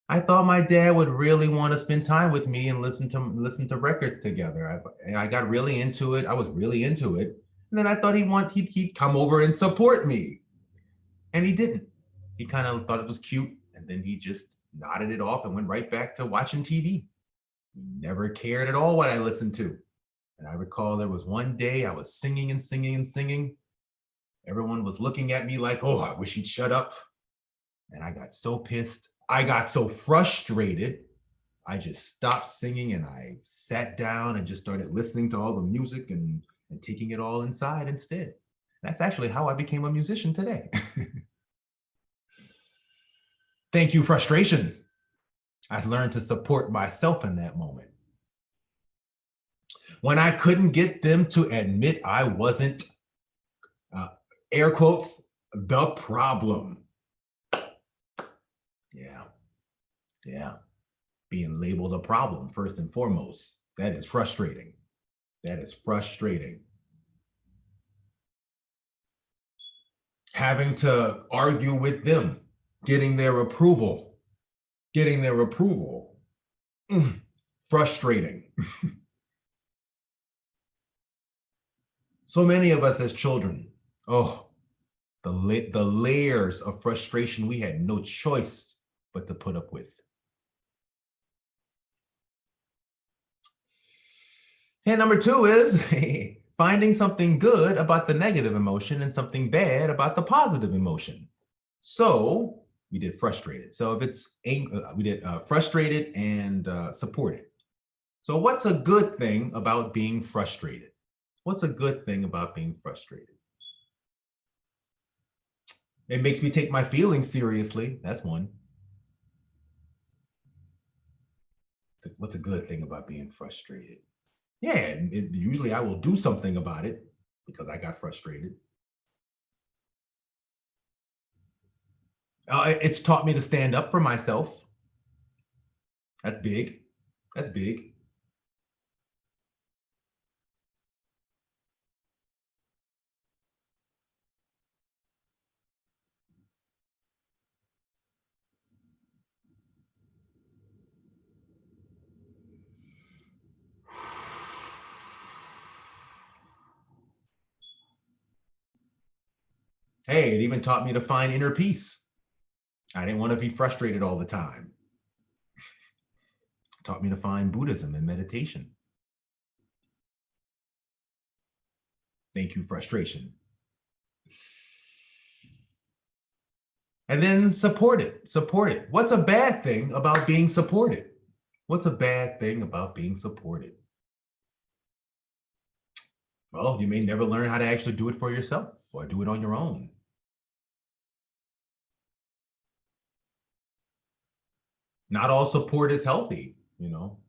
I thought my dad would really want to spend time with me and listen to records together. I got really into it. I was really into it. And then I thought he'd come over and support me. And he didn't. He kind of thought it was cute. And then he just nodded it off and went right back to watching TV. He never cared at all what I listened to. And I recall there was one day I was singing and singing and singing. Everyone was looking at me like, oh, I wish he'd shut up. And I got so pissed. I got so frustrated. I just stopped singing and I sat down and just started listening to all the music and taking it all inside instead. That's actually how I became a musician today. Thank you, frustration. I learned to support myself in that moment. When I couldn't get them to admit I wasn't, air quotes, the problem. Yeah. Being labeled a problem, first and foremost. That is frustrating. Having to argue with them, getting their approval. Frustrating. So many of us as children, the layers of frustration we had no choice but to put up with. And number two is finding something good about the negative emotion and something bad about the positive emotion. So we did frustrated. So if it's we did frustrated and supported. So what's a good thing about being frustrated? What's a good thing about being frustrated? It makes me take my feelings seriously. That's one. What's a good thing about being frustrated? Yeah, usually I will do something about it because I got frustrated. It's taught me to stand up for myself. That's big. Hey, it even taught me to find inner peace. I didn't want to be frustrated all the time. It taught me to find Buddhism and meditation. Thank you, frustration. And then support it. What's a bad thing about being supported? What's a bad thing about being supported? Well, you may never learn how to actually do it for yourself or do it on your own. Not all support is healthy, you know.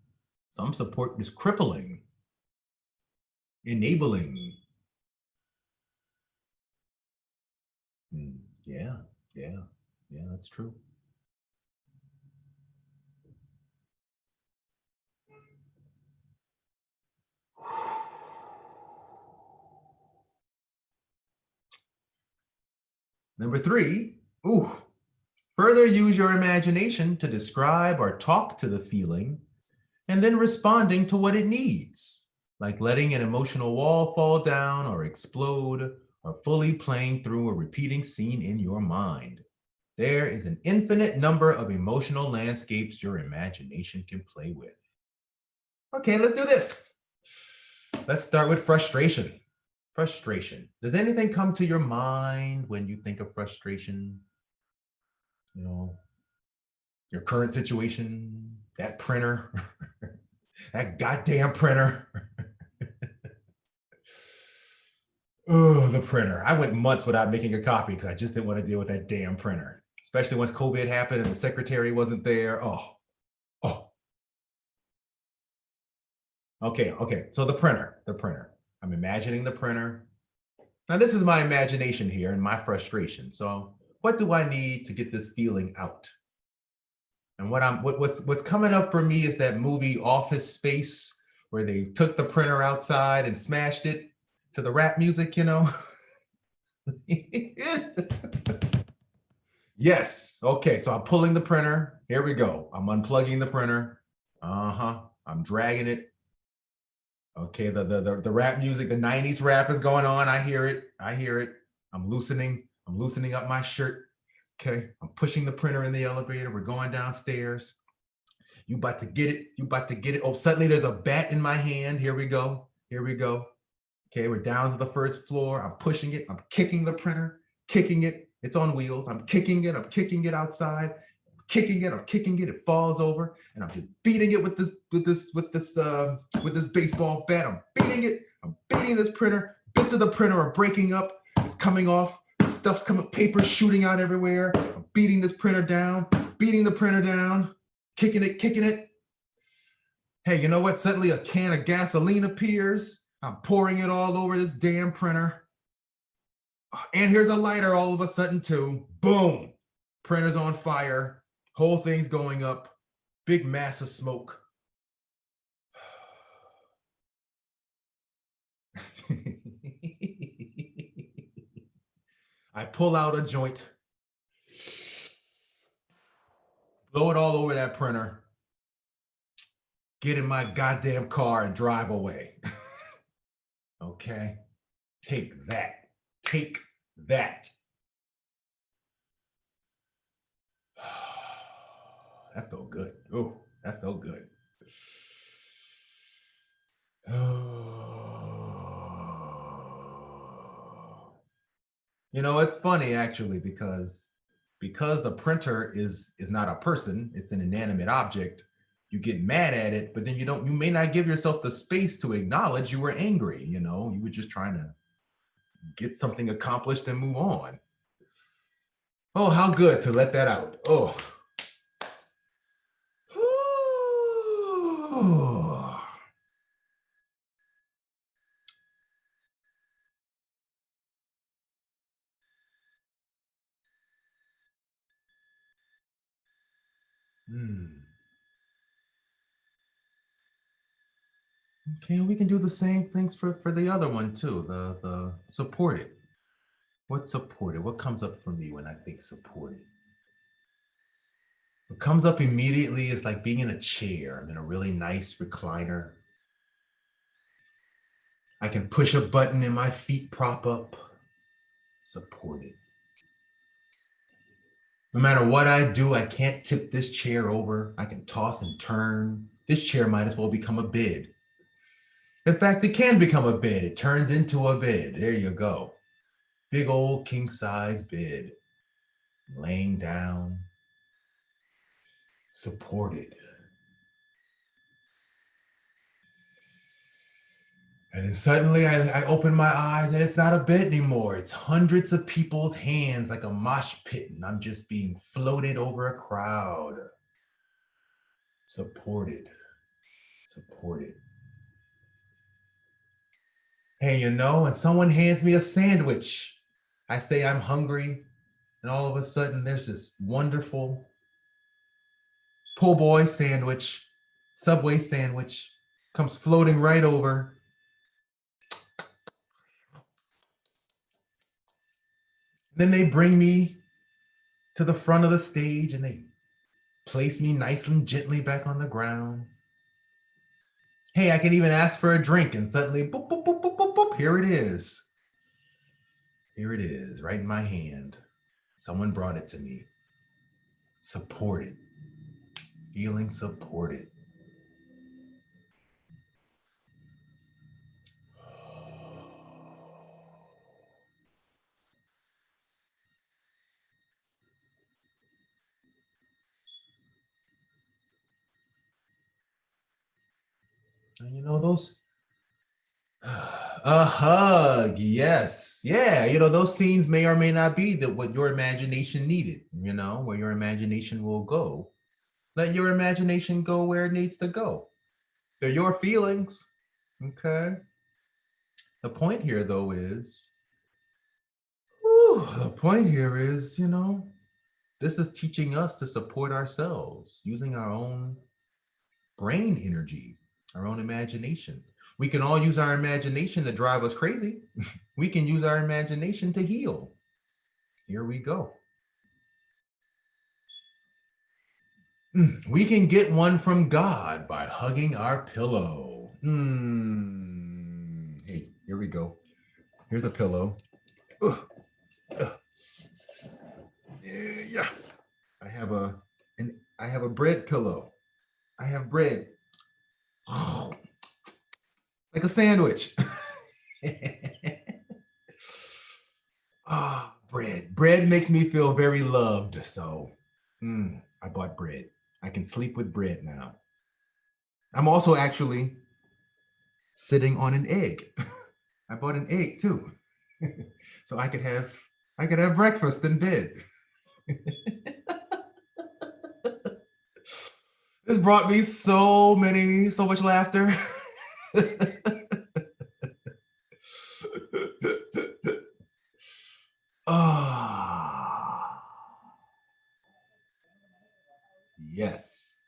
Some support is crippling, enabling. Yeah, that's true. Number three, further use your imagination to describe or talk to the feeling and then responding to what it needs, like letting an emotional wall fall down or explode or fully playing through a repeating scene in your mind. There is an infinite number of emotional landscapes your imagination can play with. Okay, let's do this. Let's start with frustration. Does anything come to your mind when you think of frustration? You know, your current situation, that printer, that goddamn printer. Oh, the printer. I went months without making a copy because I just didn't want to deal with that damn printer, especially once COVID happened and the secretary wasn't there. Oh. Okay. So the printer. I'm imagining the printer. Now, this is my imagination here and my frustration. So what do I need to get this feeling out? And what's coming up for me is that movie Office Space, where they took the printer outside and smashed it to the rap music, you know? Yes. Okay, so I'm pulling the printer. Here we go. I'm unplugging the printer. I'm dragging it. Okay, the rap music, the 90s rap is going on. I hear it. I'm loosening up my shirt. Okay, I'm pushing the printer in the elevator. We're going downstairs. You about to get it. Oh, suddenly there's a bat in my hand. Here we go. Okay, we're down to the first floor. I'm pushing it. I'm kicking the printer, kicking it. It's on wheels. I'm kicking it outside. I'm kicking it. It falls over, and I'm just beating it with this baseball bat. I'm beating it. I'm beating this printer. Bits of the printer are breaking up. It's coming off. Stuff's coming. Paper's shooting out everywhere. I'm beating this printer down. Beating the printer down. Kicking it. Hey, you know what? Suddenly a can of gasoline appears. I'm pouring it all over this damn printer. And here's a lighter all of a sudden too. Boom. Printer's on fire. Whole thing's going up. Big mass of smoke. I pull out a joint, blow it all over that printer, get in my goddamn car and drive away. Okay? Take that. Take that. That felt good. Oh, that felt good. You know, it's funny actually because the printer is not a person, it's an inanimate object. You get mad at it, but then you may not give yourself the space to acknowledge you were angry. You know, you were just trying to get something accomplished and move on. Oh, how good to let that out. Oh. Okay, we can do the same things for the other one too. The supported. What's supported? What comes up for me when I think supported? What comes up immediately is like being in a chair. I'm in a really nice recliner. I can push a button and my feet prop up. Supported. No matter what I do, I can't tip this chair over. I can toss and turn. This chair might as well become a bed. In fact, it can become a bed. It turns into a bed. There you go. Big old king size bed. Laying down. Supported. And then suddenly I open my eyes and it's not a bed anymore. It's hundreds of people's hands like a mosh pit, and I'm just being floated over a crowd. Supported. Supported. Hey, you know, when someone hands me a sandwich, I say I'm hungry, and all of a sudden there's this wonderful po' boy sandwich, Subway sandwich, comes floating right over. Then they bring me to the front of the stage and they place me nicely and gently back on the ground. Hey, I can even ask for a drink and suddenly, boop, boop, boop, boop, boop, boop, here it is. Here it is, right in my hand. Someone brought it to me. Supported. Feeling supported. And you know, those, a hug, yes. Yeah, you know, those scenes may or may not be what your imagination needed, you know, where your imagination will go. Let your imagination go where it needs to go. They're your feelings, okay? The point here, though, is, the point here is, you know, this is teaching us to support ourselves using our own brain energy, our own imagination. We can all use our imagination to drive us crazy. We can use our imagination to heal. Here we go. We can get one from God by hugging our pillow. Hey, here we go. Here's a pillow. Yeah. I have a bread pillow. I have bread. Oh, like a sandwich. Bread. Bread makes me feel very loved. So I bought bread. I can sleep with bread now. I'm also actually sitting on an egg. I bought an egg too. So I could have breakfast in bed. This brought me so much laughter. Ah, yes.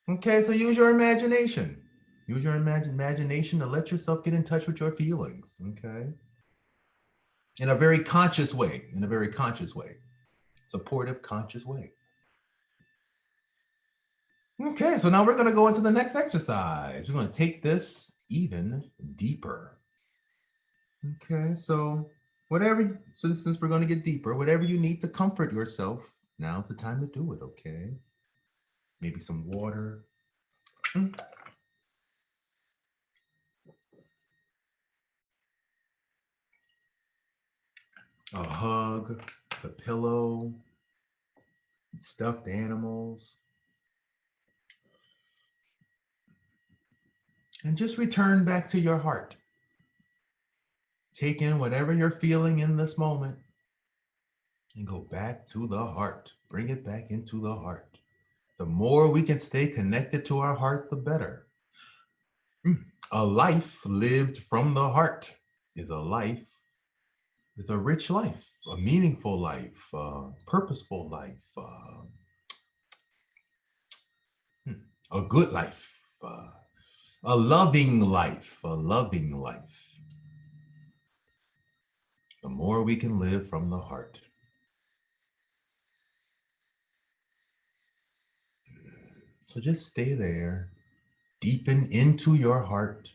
Okay, so use your imagination. Use your imagination to let yourself get in touch with your feelings. Okay. In a very conscious way, supportive, conscious way. Okay, so now we're going to go into the next exercise. We're going to take this even deeper. Okay, so since we're going to get deeper, whatever you need to comfort yourself, now's the time to do it, okay? Maybe some water. A hug, the pillow, stuffed animals. And just return back to your heart. Take in whatever you're feeling in this moment and go back to the heart. Bring it back into the heart. The more we can stay connected to our heart, the better. A life lived from the heart is a rich life, a meaningful life, a purposeful life, a good life, a loving life, The more we can live from the heart. So just stay there, deepen into your heart.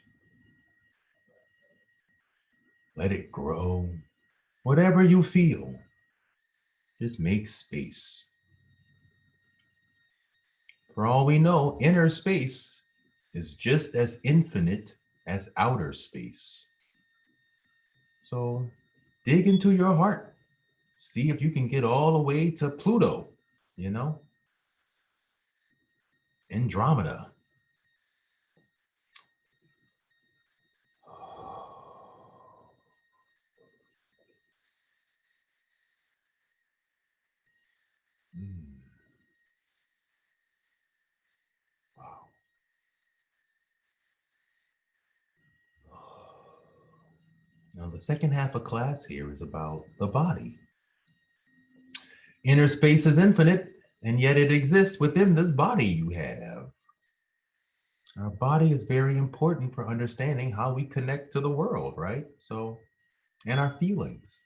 Let it grow. Whatever you feel, just make space. For all we know, inner space is just as infinite as outer space. So dig into your heart. See if you can get all the way to Pluto, Andromeda. Wow. Now, the second half of class here is about the body. Inner space is infinite, and yet it exists within this body you have. Our body is very important for understanding how we connect to the world, right? And our feelings.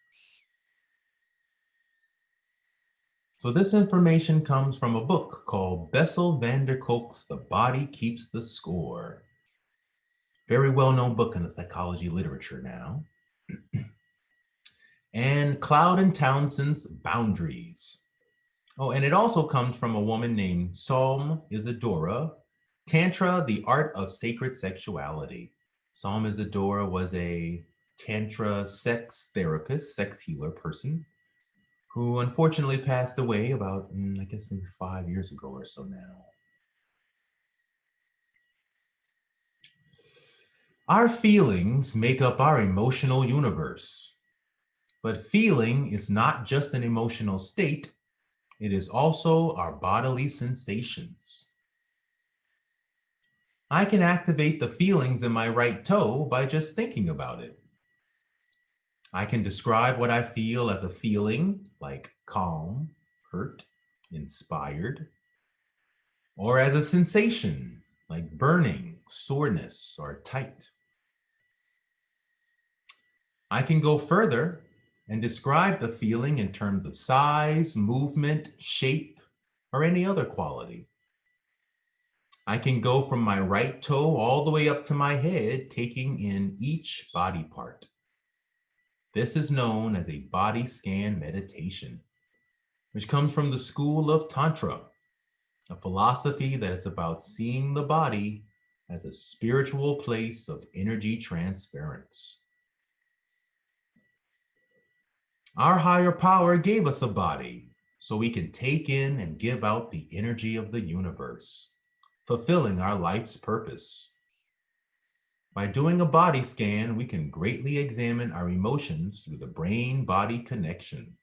So this information comes from a book called Bessel van der Kolk's The Body Keeps the Score. Very well-known book in the psychology literature now. And Cloud and Townsend's Boundaries. Oh, and it also comes from a woman named Psalm Isadora, Tantra, the Art of Sacred Sexuality. Psalm Isadora was a Tantra sex therapist, sex healer person, who unfortunately passed away about, I guess maybe 5 years ago or so now. Our feelings make up our emotional universe. But feeling is not just an emotional state, it is also our bodily sensations. I can activate the feelings in my right toe by just thinking about it. I can describe what I feel as a feeling like calm, hurt, inspired, or as a sensation like burning, soreness, or tight. I can go further and describe the feeling in terms of size, movement, shape, or any other quality. I can go from my right toe all the way up to my head, taking in each body part. This is known as a body scan meditation, which comes from the school of Tantra, a philosophy that is about seeing the body as a spiritual place of energy transference. Our higher power gave us a body so we can take in and give out the energy of the universe, fulfilling our life's purpose. By doing a body scan, we can greatly examine our emotions through the brain-body connection.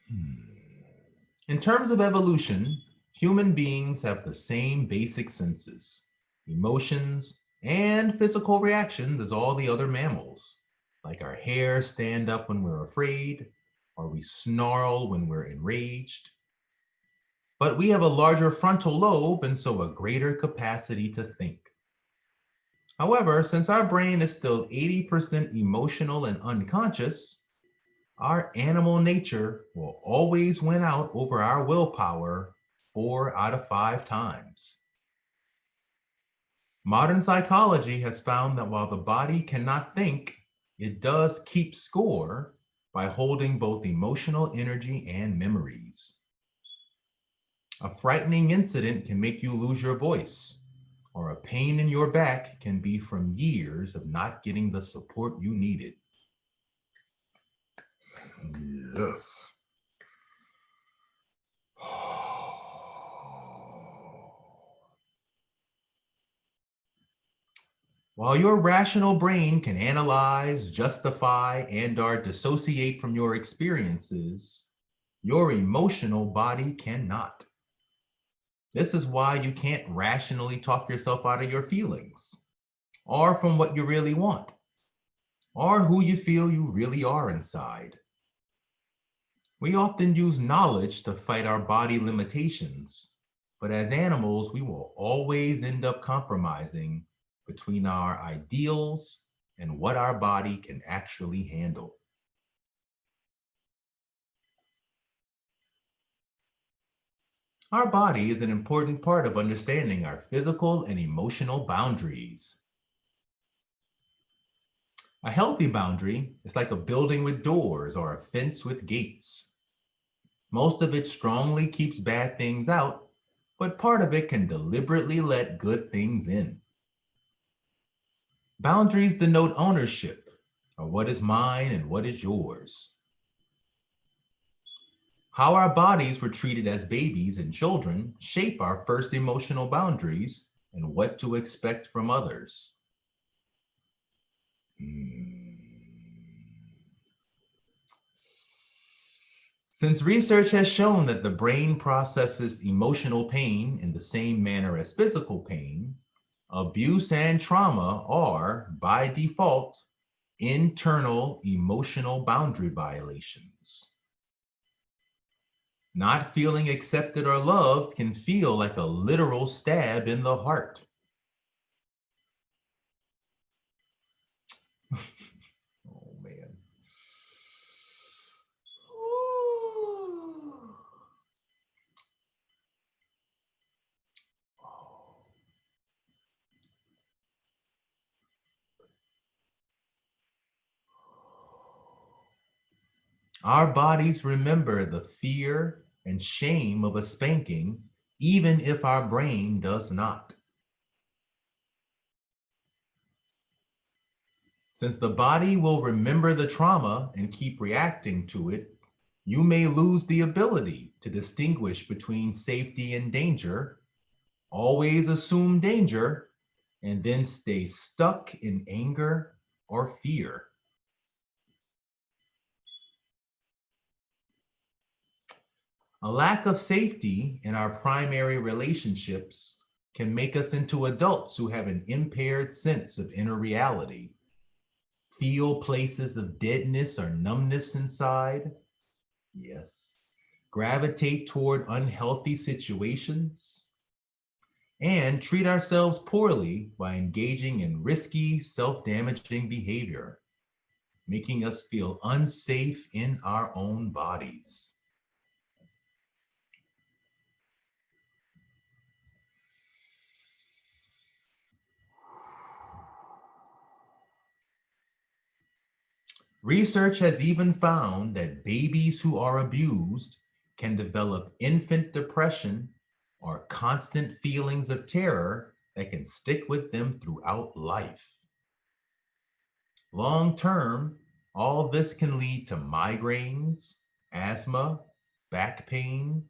In terms of evolution, human beings have the same basic senses, emotions, and physical reactions as all the other mammals. Like our hair stand up when we're afraid, or we snarl when we're enraged. But we have a larger frontal lobe and so a greater capacity to think. However, since our brain is still 80% emotional and unconscious, our animal nature will always win out over our willpower 4 out of 5 times. Modern psychology has found that while the body cannot think, it does keep score by holding both emotional energy and memories. A frightening incident can make you lose your voice, or a pain in your back can be from years of not getting the support you needed. Yes. While your rational brain can analyze, justify, and/or dissociate from your experiences, your emotional body cannot. This is why you can't rationally talk yourself out of your feelings, or from what you really want, or who you feel you really are inside. We often use knowledge to fight our body limitations, but as animals, we will always end up compromising between our ideals and what our body can actually handle. Our body is an important part of understanding our physical and emotional boundaries. A healthy boundary is like a building with doors or a fence with gates. Most of it strongly keeps bad things out, but part of it can deliberately let good things in. Boundaries denote ownership, or what is mine and what is yours. How our bodies were treated as babies and children shape our first emotional boundaries and what to expect from others. Since research has shown that the brain processes emotional pain in the same manner as physical pain, abuse and trauma are, by default, internal emotional boundary violations. Not feeling accepted or loved can feel like a literal stab in the heart. Oh, man. Our bodies remember the fear and shame of a spanking, even if our brain does not. Since the body will remember the trauma and keep reacting to it, you may lose the ability to distinguish between safety and danger, always assume danger, and then stay stuck in anger or fear. A lack of safety in our primary relationships can make us into adults who have an impaired sense of inner reality, feel places of deadness or numbness inside, yes, gravitate toward unhealthy situations, and treat ourselves poorly by engaging in risky, self-damaging behavior, making us feel unsafe in our own bodies. Research has even found that babies who are abused can develop infant depression or constant feelings of terror that can stick with them throughout life. Long term, all this can lead to migraines, asthma, back pain,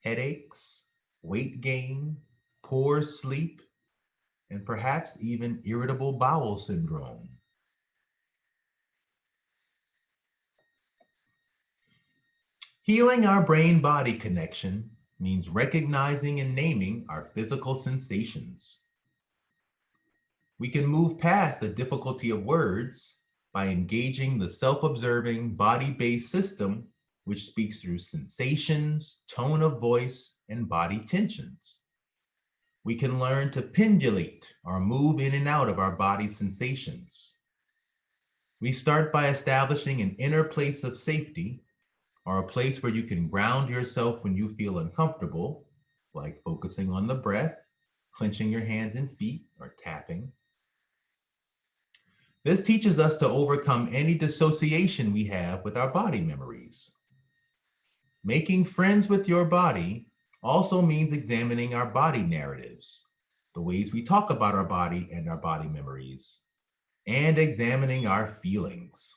headaches, weight gain, poor sleep, and perhaps even irritable bowel syndrome. Healing our brain-body connection means recognizing and naming our physical sensations. We can move past the difficulty of words by engaging the self-observing body-based system, which speaks through sensations, tone of voice, and body tensions. We can learn to pendulate or move in and out of our body sensations. We start by establishing an inner place of safety, or a place where you can ground yourself when you feel uncomfortable, like focusing on the breath, clenching your hands and feet, or tapping. This teaches us to overcome any dissociation we have with our body memories. Making friends with your body also means examining our body narratives, the ways we talk about our body and our body memories, and examining our feelings.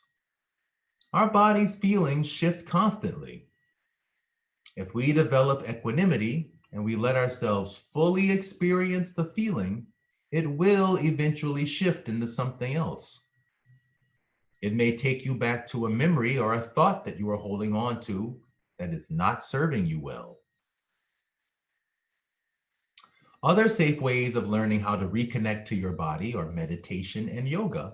Our body's feelings shift constantly. If we develop equanimity and we let ourselves fully experience the feeling, it will eventually shift into something else. It may take you back to a memory or a thought that you are holding on to that is not serving you well. Other safe ways of learning how to reconnect to your body are meditation and yoga,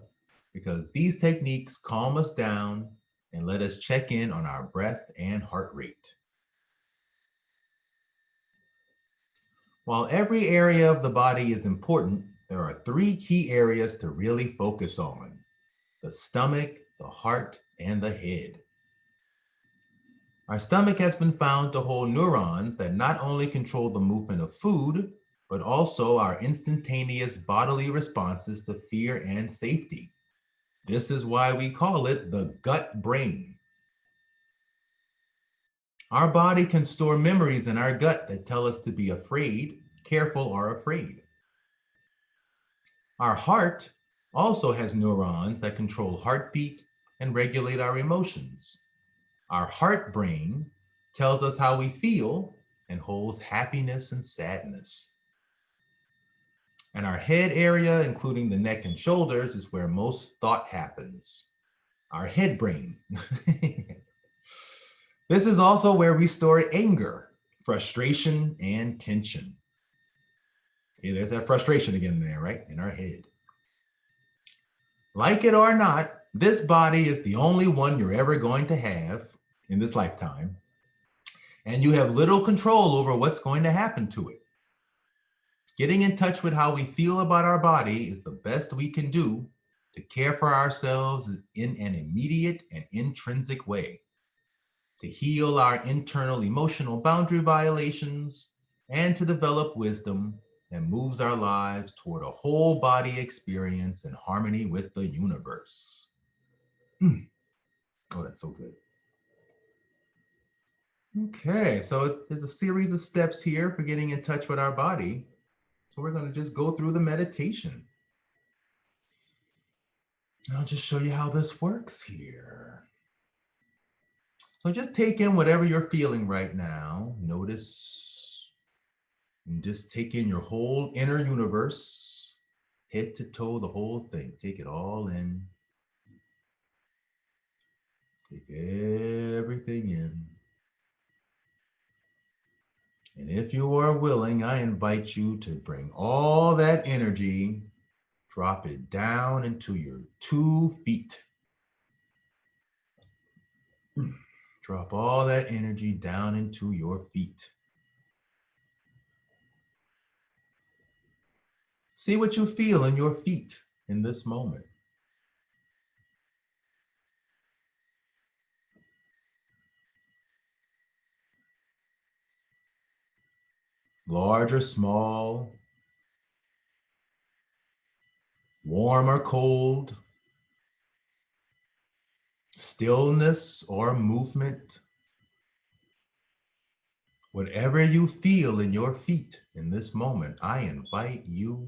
because these techniques calm us down and let us check in on our breath and heart rate. While every area of the body is important, there are 3 key areas to really focus on: the stomach, the heart, and the head. Our stomach has been found to hold neurons that not only control the movement of food, but also our instantaneous bodily responses to fear and safety. This is why we call it the gut brain. Our body can store memories in our gut that tell us to be afraid, careful, or afraid. Our heart also has neurons that control heartbeat and regulate our emotions. Our heart brain tells us how we feel and holds happiness and sadness. And our head area, including the neck and shoulders, is where most thought happens. Our head brain. This is also where we store anger, frustration, and tension. See, there's that frustration again there, right? In our head. Like it or not, this body is the only one you're ever going to have in this lifetime, and you have little control over what's going to happen to it. Getting in touch with how we feel about our body is the best we can do to care for ourselves in an immediate and intrinsic way, to heal our internal emotional boundary violations, and to develop wisdom that moves our lives toward a whole body experience in harmony with the universe. Oh, that's so good. Okay, so there's a series of steps here for getting in touch with our body. So we're going to just go through the meditation. I'll just show you how this works here. So just take in whatever you're feeling right now. Notice and just take in your whole inner universe, head to toe, the whole thing. Take it all in. Take everything in. And if you are willing, I invite you to bring all that energy, drop it down into your 2 feet. Drop all that energy down into your feet. See what you feel in your feet in this moment. Large or small, warm or cold, stillness or movement. Whatever you feel in your feet in this moment, I invite you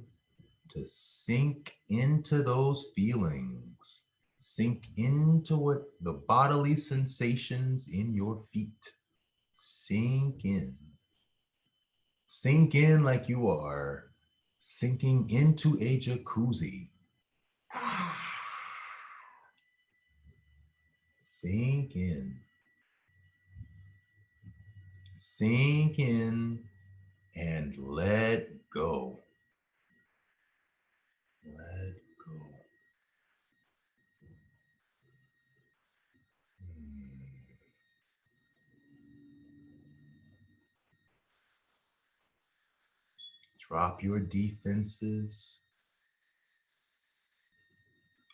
to sink into those feelings. Sink into what the bodily sensations in your feet. Sink in. Sink in like you are sinking into a jacuzzi. Sink in. Sink in and let go. Let go. Drop your defenses.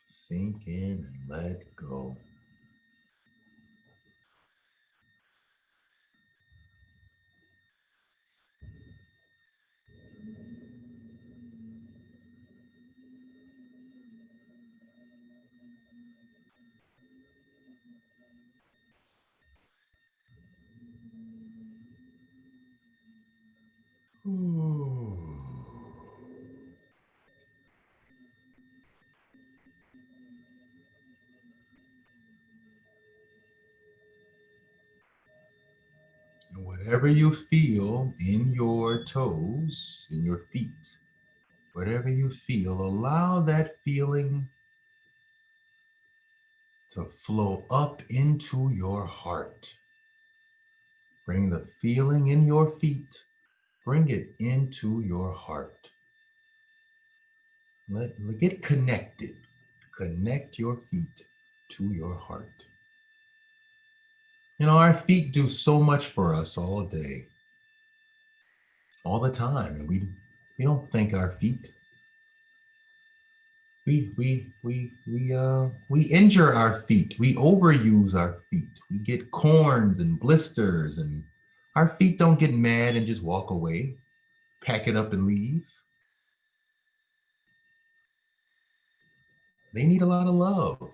Sink in and let go. Ooh. And whatever you feel in your toes, in your feet, whatever you feel, allow that feeling to flow up into your heart. Bring the feeling in your feet, bring it into your heart. Get connected. Connect your feet to your heart. You know, our feet do so much for us all day, all the time, and we don't thank our feet. We injure our feet. We overuse our feet. We get corns and blisters, and our feet don't get mad and just walk away, pack it up and leave. They need a lot of love.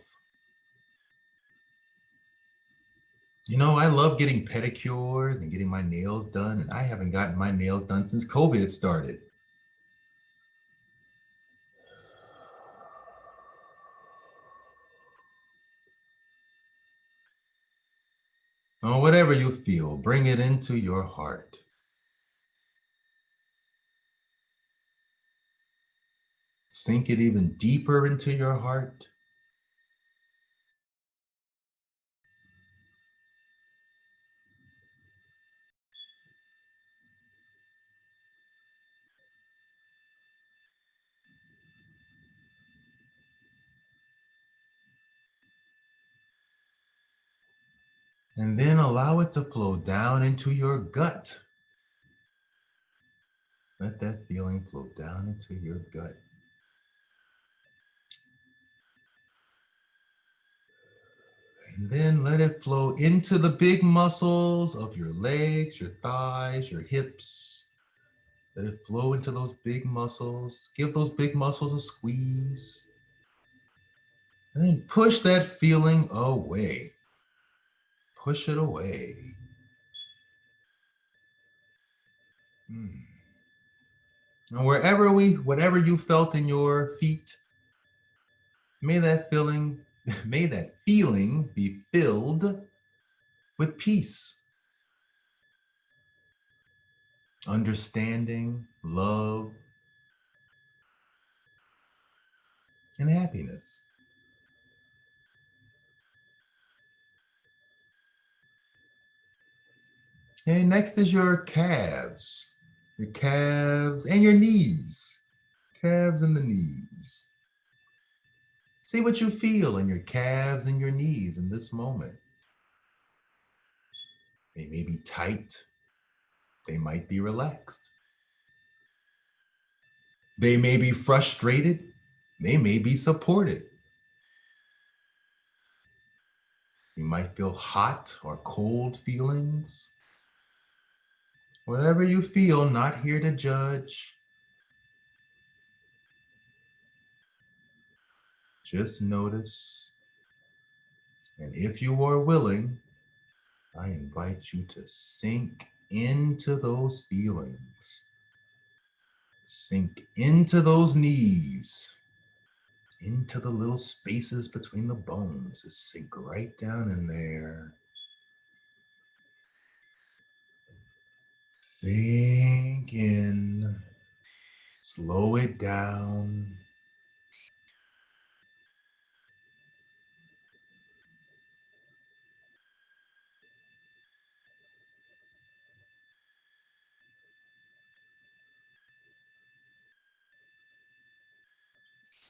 You know, I love getting pedicures and getting my nails done, and I haven't gotten my nails done since COVID started. Or whatever you feel, bring it into your heart. Sink it even deeper into your heart. And then allow it to flow down into your gut. Let that feeling flow down into your gut. And then let it flow into the big muscles of your legs, your thighs, your hips. Let it flow into those big muscles. Give those big muscles a squeeze. And then push that feeling away. Push it away. And whatever you felt in your feet, may that feeling be filled with peace, understanding, love, and happiness. And next is your calves and your knees, calves and the knees. See what you feel in your calves and your knees in this moment. They may be tight. They might be relaxed. They may be frustrated. They may be supported. You might feel hot or cold feelings. Whatever you feel, not here to judge. Just notice. And if you are willing, I invite you to sink into those feelings. Sink into those knees, into the little spaces between the bones. Just sink right down in there. Sink in. Slow it down.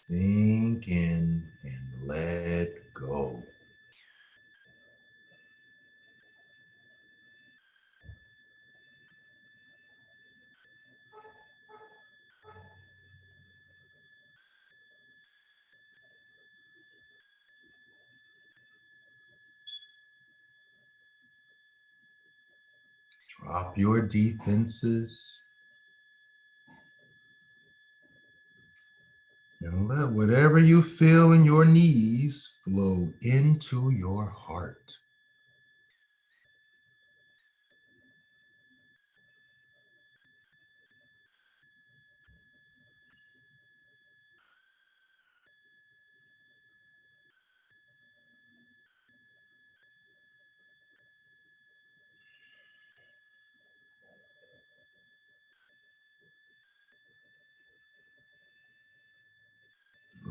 Sink in and let go. Drop your defenses and let whatever you feel in your knees flow into your heart.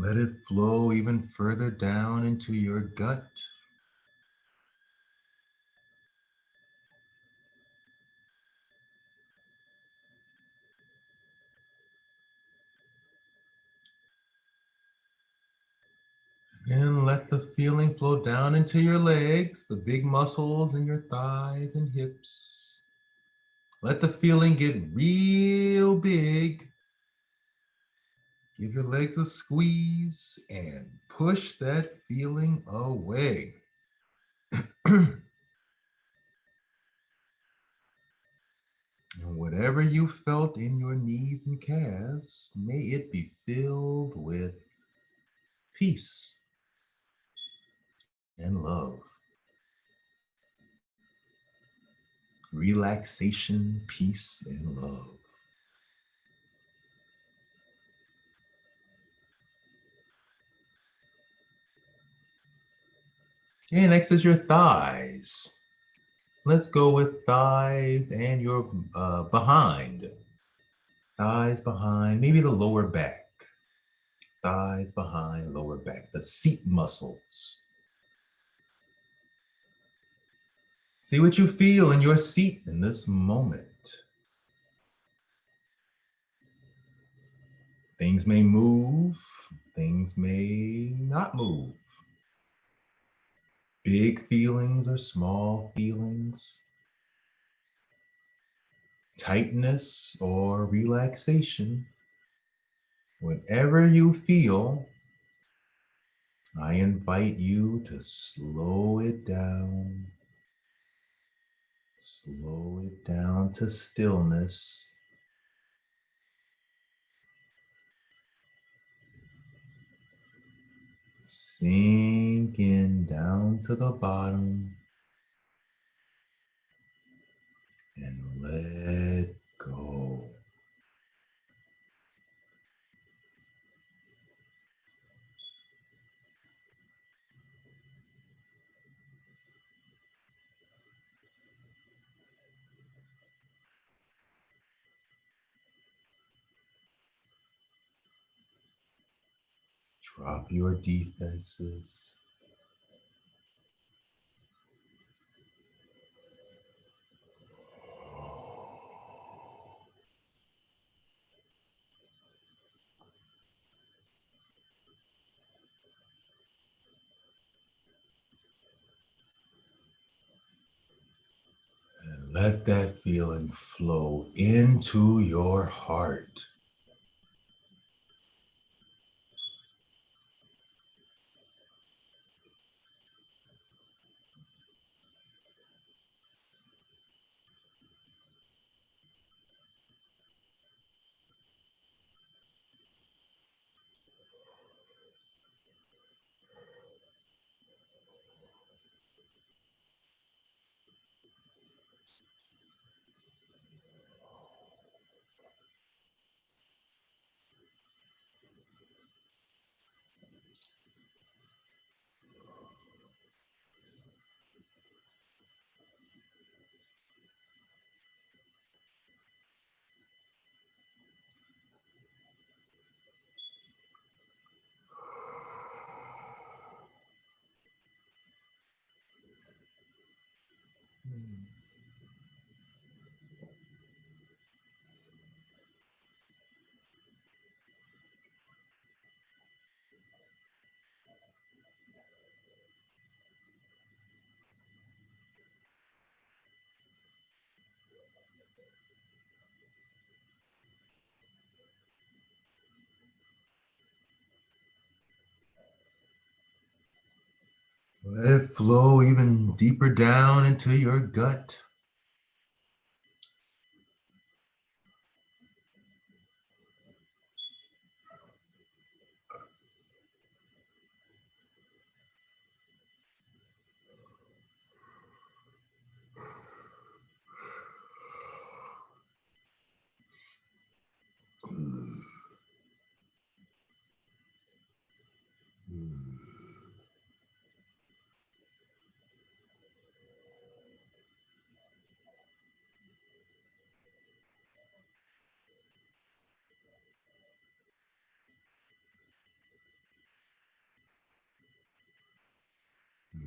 Let it flow even further down into your gut. And let the feeling flow down into your legs, the big muscles in your thighs and hips. Let the feeling get real big. Give your legs a squeeze and push that feeling away. And whatever you felt in your knees and calves, may it be filled with peace and love, relaxation, peace, and love. Okay, next is your thighs. Let's go with thighs and your behind. Thighs behind, maybe the lower back. Thighs behind, lower back, the seat muscles. See what you feel in your seat in this moment. Things may move, things may not move. Big feelings or small feelings. Tightness or relaxation. Whatever you feel, I invite you to slow it down. Slow it down to stillness. Sink in down to the bottom and let go. Drop your defenses. And let that feeling flow into your heart. Let it flow even deeper down into your gut.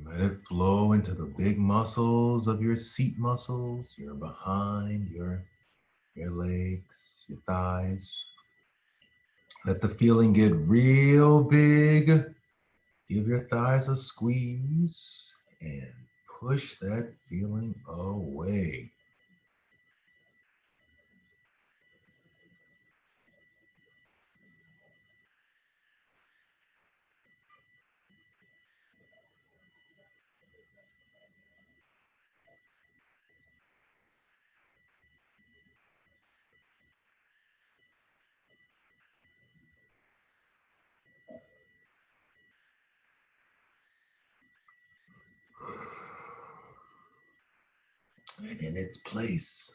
Let it flow into the big muscles of your seat muscles, your behind, your legs, your thighs. Let the feeling get real big. Give your thighs a squeeze and push that feeling away. And in its place,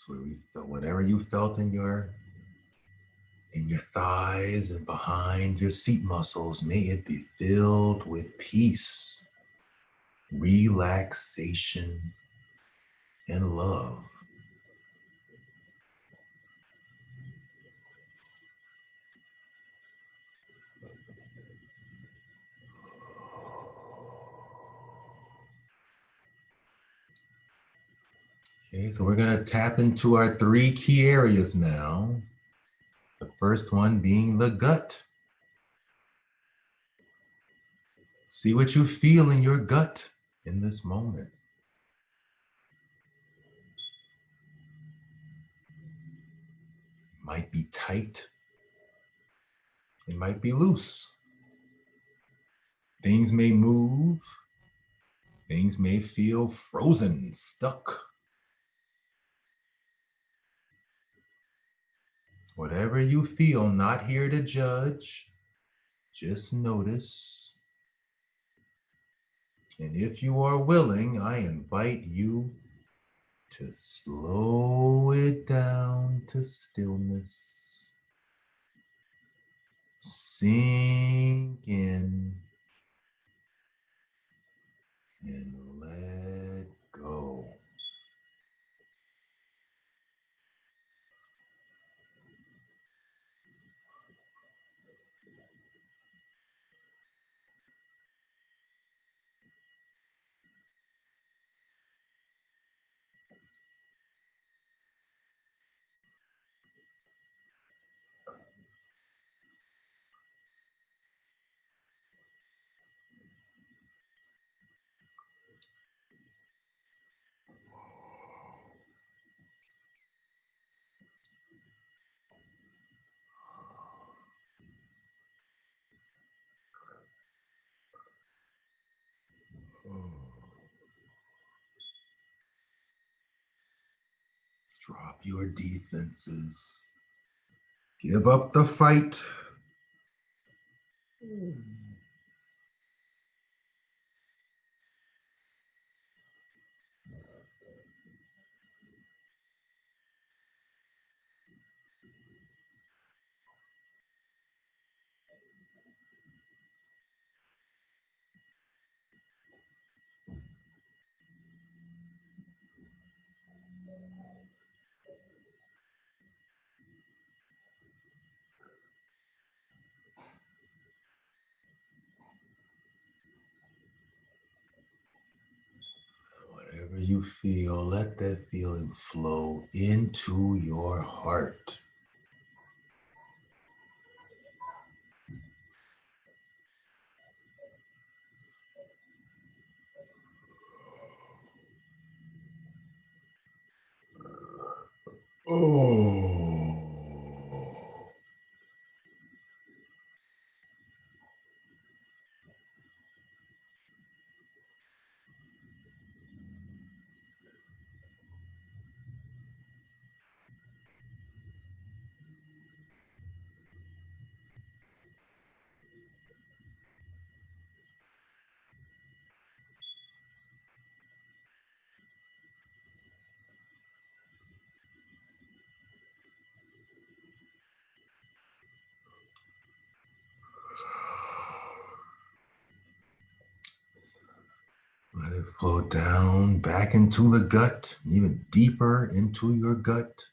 where we felt whatever you felt in your thighs and behind your seat muscles, may it be filled with peace, relaxation, and love. Okay, so we're going to tap into our 3 key areas now. The first one being the gut. See what you feel in your gut in this moment. It might be tight. It might be loose. Things may move. Things may feel frozen, stuck. Whatever you feel, not here to judge, just notice. And if you are willing, I invite you to slow it down to stillness. Sink in and let go. Drop your defenses. Give up the fight. Whatever you feel, let that feeling flow into your heart. Oh. Let it flow down back into the gut, even deeper into your gut.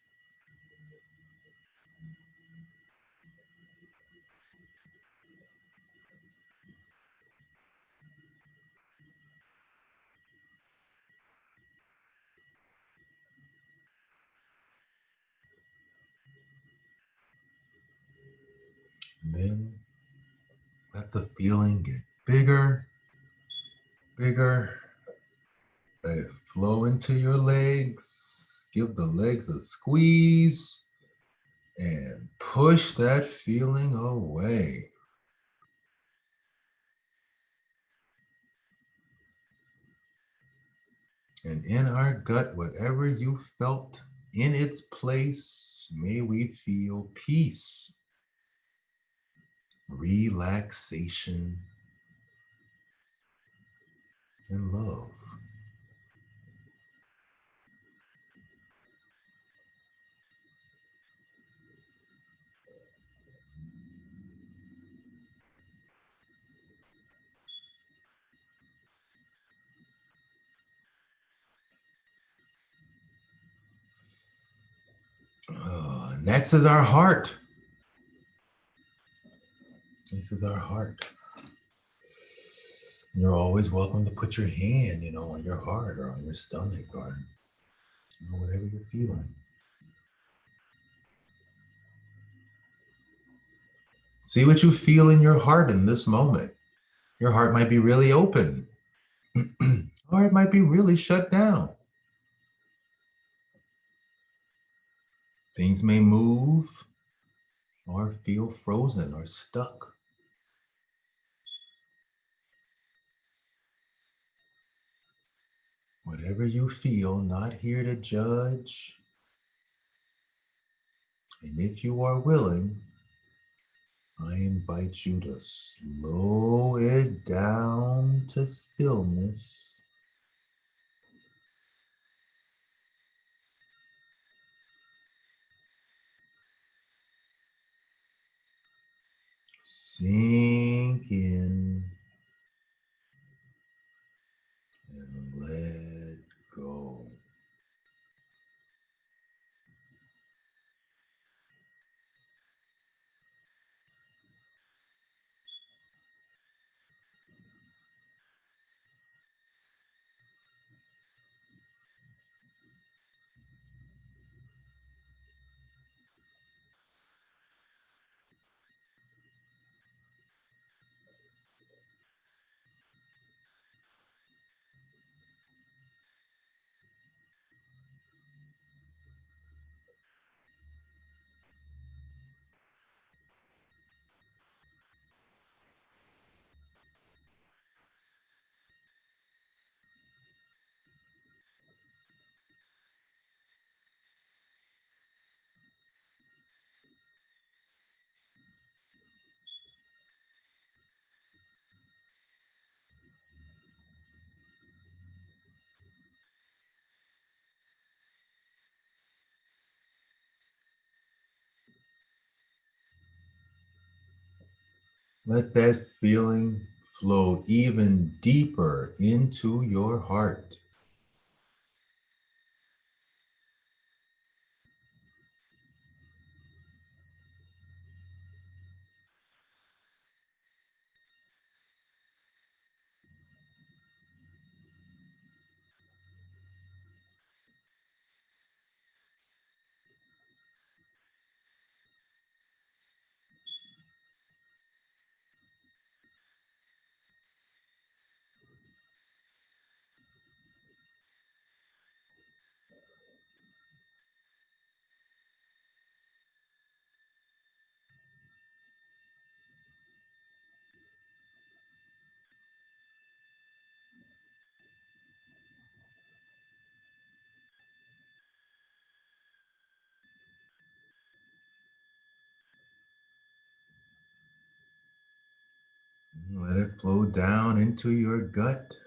And then let the feeling get bigger, bigger. Let it flow into your legs. Give the legs a squeeze and push that feeling away. And in our gut, whatever you felt in its place, may we feel peace, relaxation, and love. Next is our heart. This is our heart. You're always welcome to put your hand, on your heart or on your stomach or whatever you're feeling. See what you feel in your heart in this moment. Your heart might be really open, or it might be really shut down. Things may move or feel frozen or stuck. Whatever you feel, not here to judge. And if you are willing, I invite you to slow it down to stillness. Sink in and let go. Let that feeling flow even deeper into your heart. Let it flow down into your gut.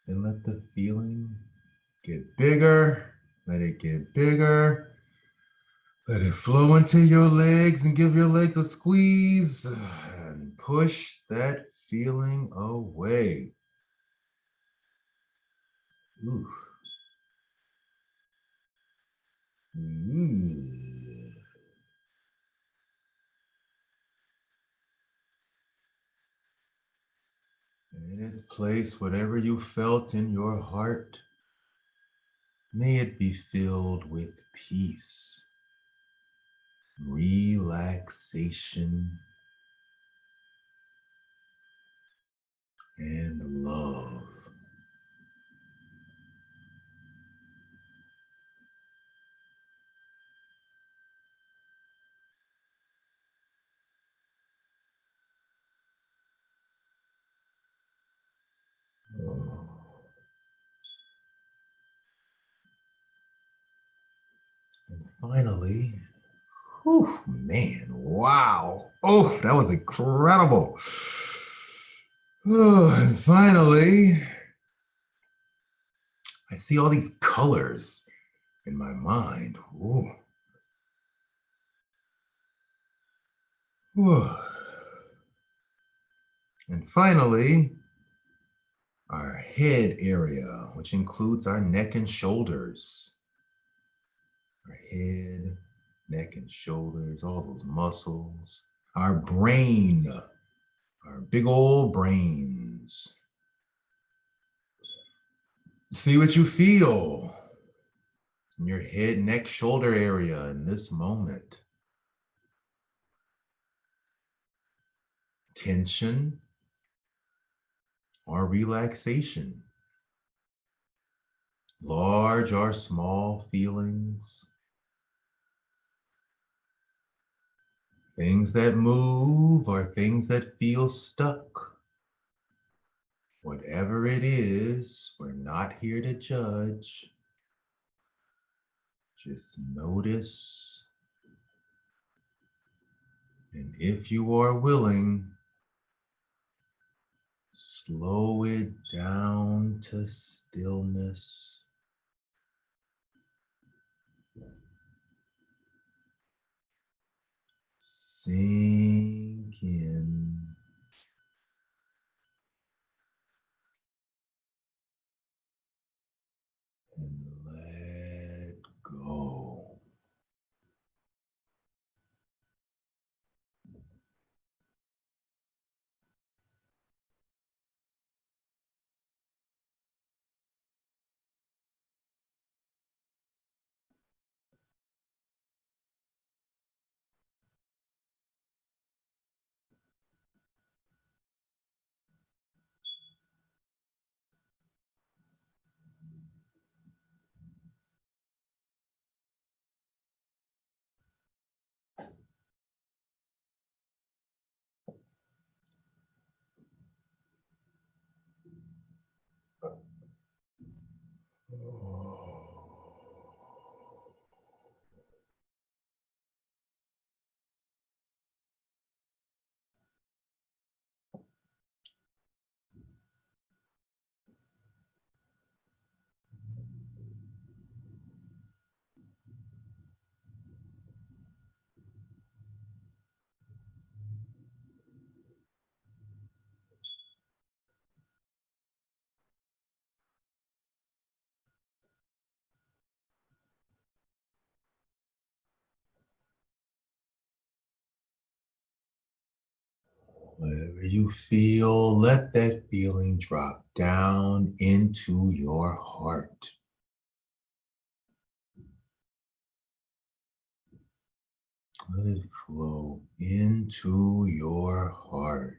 And let the feeling get bigger. Let it get bigger. Let it flow into your legs and give your legs a squeeze and push that feeling away. Ooh. Ooh. In its place, whatever you felt in your heart, may it be filled with peace, relaxation, and love. Oh. And finally, whew, man, wow. Oh, that was incredible. Oh, and finally, I see all these colors in my mind. Ooh. Ooh. And finally, our head area, which includes our neck and shoulders. Our head, neck, and shoulders, all those muscles. Our brain, our big old brains. See what you feel in your head, neck, shoulder area in this moment. Tension or relaxation. Large or small feelings. Things that move or things that feel stuck. Whatever it is, we're not here to judge. Just notice. And if you are willing, slow it down to stillness. Sink in. And let go. Whatever you feel, let that feeling drop down into your heart. Let it flow into your heart.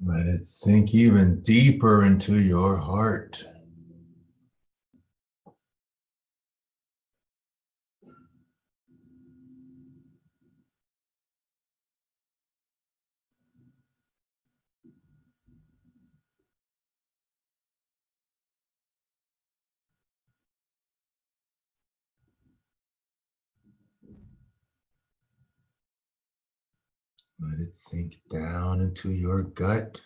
Let it sink even deeper into your heart. Let it sink down into your gut.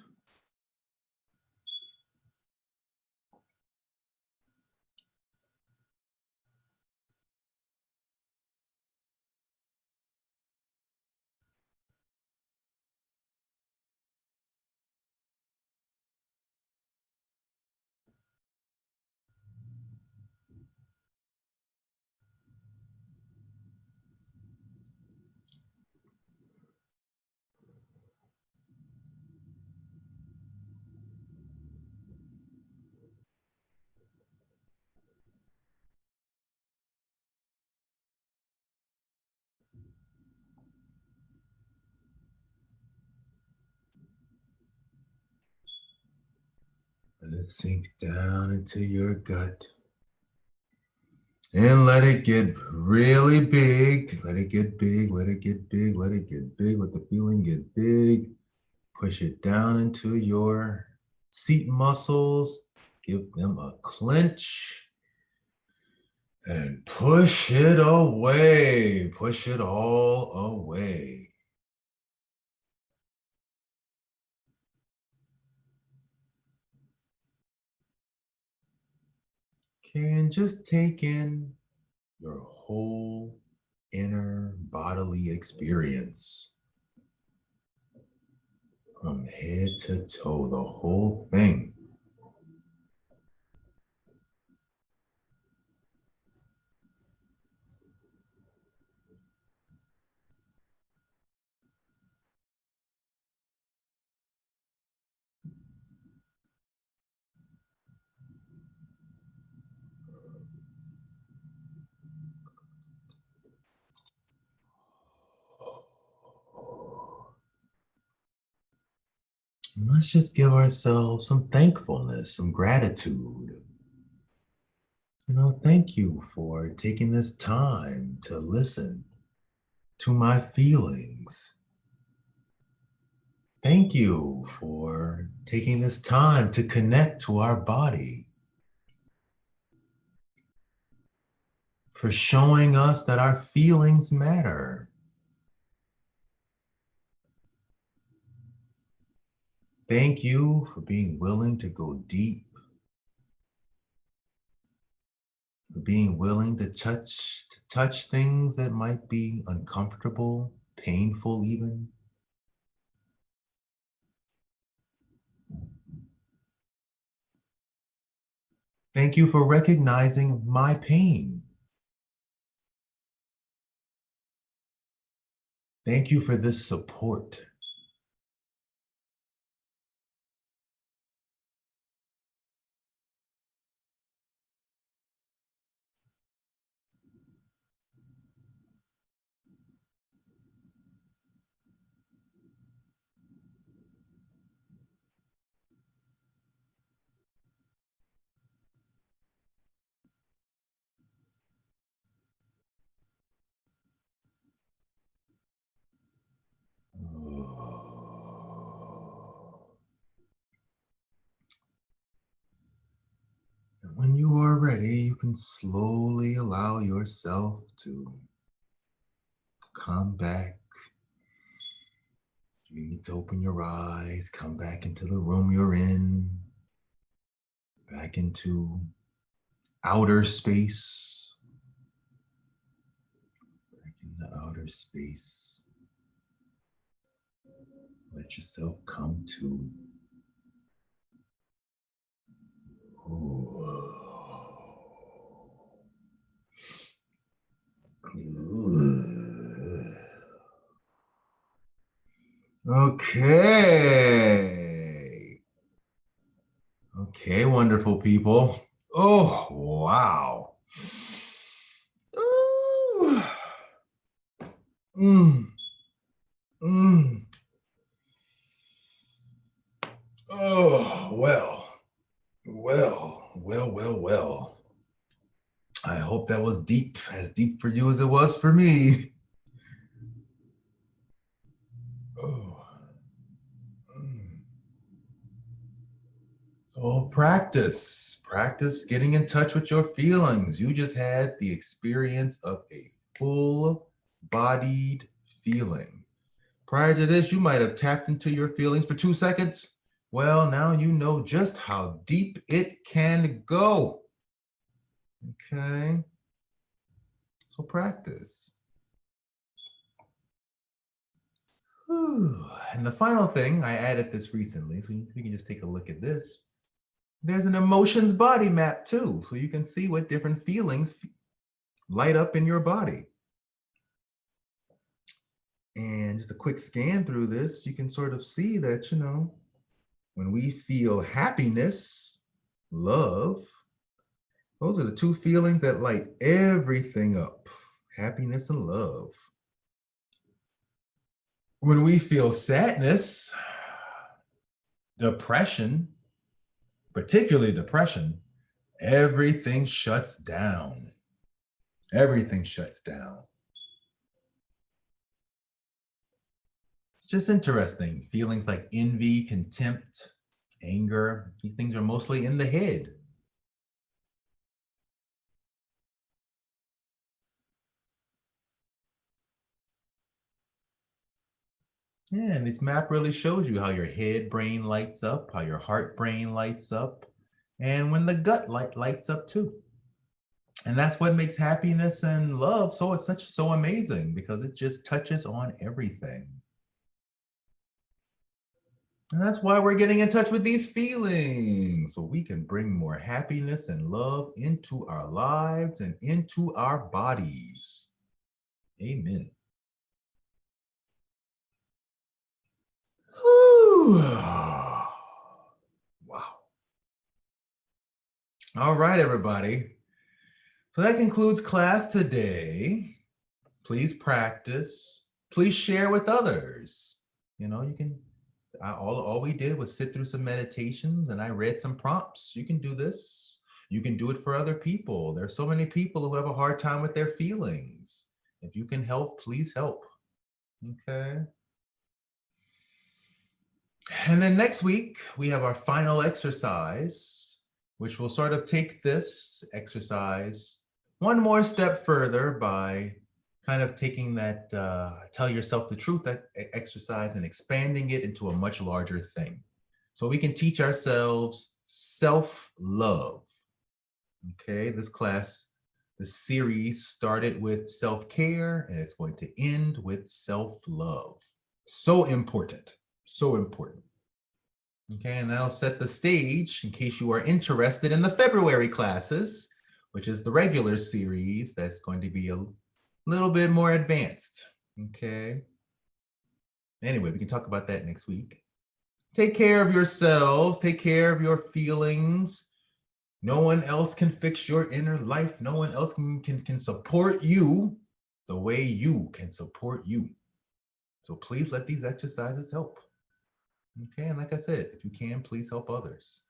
Let it sink down into your gut. And let it get really big. Let it get big. Let it get big. Let it get big. Let the feeling get big. Push it down into your seat muscles. Give them a clench. And push it away. Push it all away. Okay, and just take in your whole inner bodily experience from head to toe, the whole thing. And let's just give ourselves some thankfulness, some gratitude. Thank you for taking this time to listen to my feelings. Thank you for taking this time to connect to our body, for showing us that our feelings matter. Thank you for being willing to go deep, for being willing to touch things that might be uncomfortable, painful even. Thank you for recognizing my pain. Thank you for this support. And when you are ready, you can slowly allow yourself to come back. You need to open your eyes, come back into the room you're in, back into outer space, back into outer space. Let yourself come to. Okay. Okay, wonderful people. Oh, wow. Ooh. Mm. Mm. Oh, well. I hope that was deep, as deep for you as it was for me. Oh. Mm. So practice getting in touch with your feelings. You just had the experience of a full-bodied feeling. Prior to this, you might have tapped into your feelings for 2 seconds. Well, now you know just how deep it can go. Okay. So practice. Whew. And the final thing, I added this recently, so you can just take a look at this. There's an emotions body map too, so you can see what different feelings light up in your body. And just a quick scan through this, you can sort of see that, when we feel happiness, love, those are the two feelings that light everything up, happiness and love. When we feel sadness, depression, particularly depression, everything shuts down. Everything shuts down. It's just interesting. Feelings like envy, contempt, anger, these things are mostly in the head. Yeah, and this map really shows you how your head brain lights up, how your heart brain lights up, and when the gut lights up too. And that's what makes happiness and love so amazing, because it just touches on everything. And that's why we're getting in touch with these feelings, so we can bring more happiness and love into our lives and into our bodies. Amen. Whew. Wow. All right, everybody. So that concludes class today. Please practice. Please share with others. You can, all we did was sit through some meditations and I read some prompts. You can do this. You can do it for other people. There's so many people who have a hard time with their feelings. If you can help, please help. Okay. And then next week, we have our final exercise, which will sort of take this exercise one more step further by kind of taking that tell yourself the truth exercise and expanding it into a much larger thing. So we can teach ourselves self-love. Okay, this series started with self-care and it's going to end with self-love. So important, so important. Okay, and that'll set the stage in case you are interested in the February classes, which is the regular series that's going to be a little bit more advanced. Okay. Anyway, we can talk about that next week. Take care of yourselves. Take care of your feelings. No one else can fix your inner life. No one else can support you the way you can support you. So please let these exercises help. Okay, and like I said, if you can, please help others.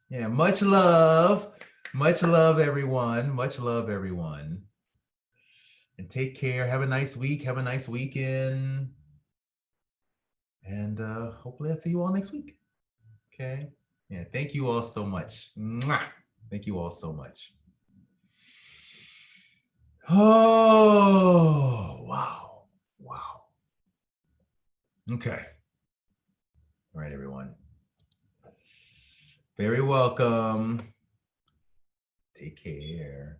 Yeah, much love. Much love, everyone. Much love, everyone. And take care. Have a nice week. Have a nice weekend. And hopefully I'll see you all next week. Okay. Yeah, thank you all so much. Mwah. Thank you all so much. Oh, wow. Wow. Okay. All right, everyone. Very welcome. Take care.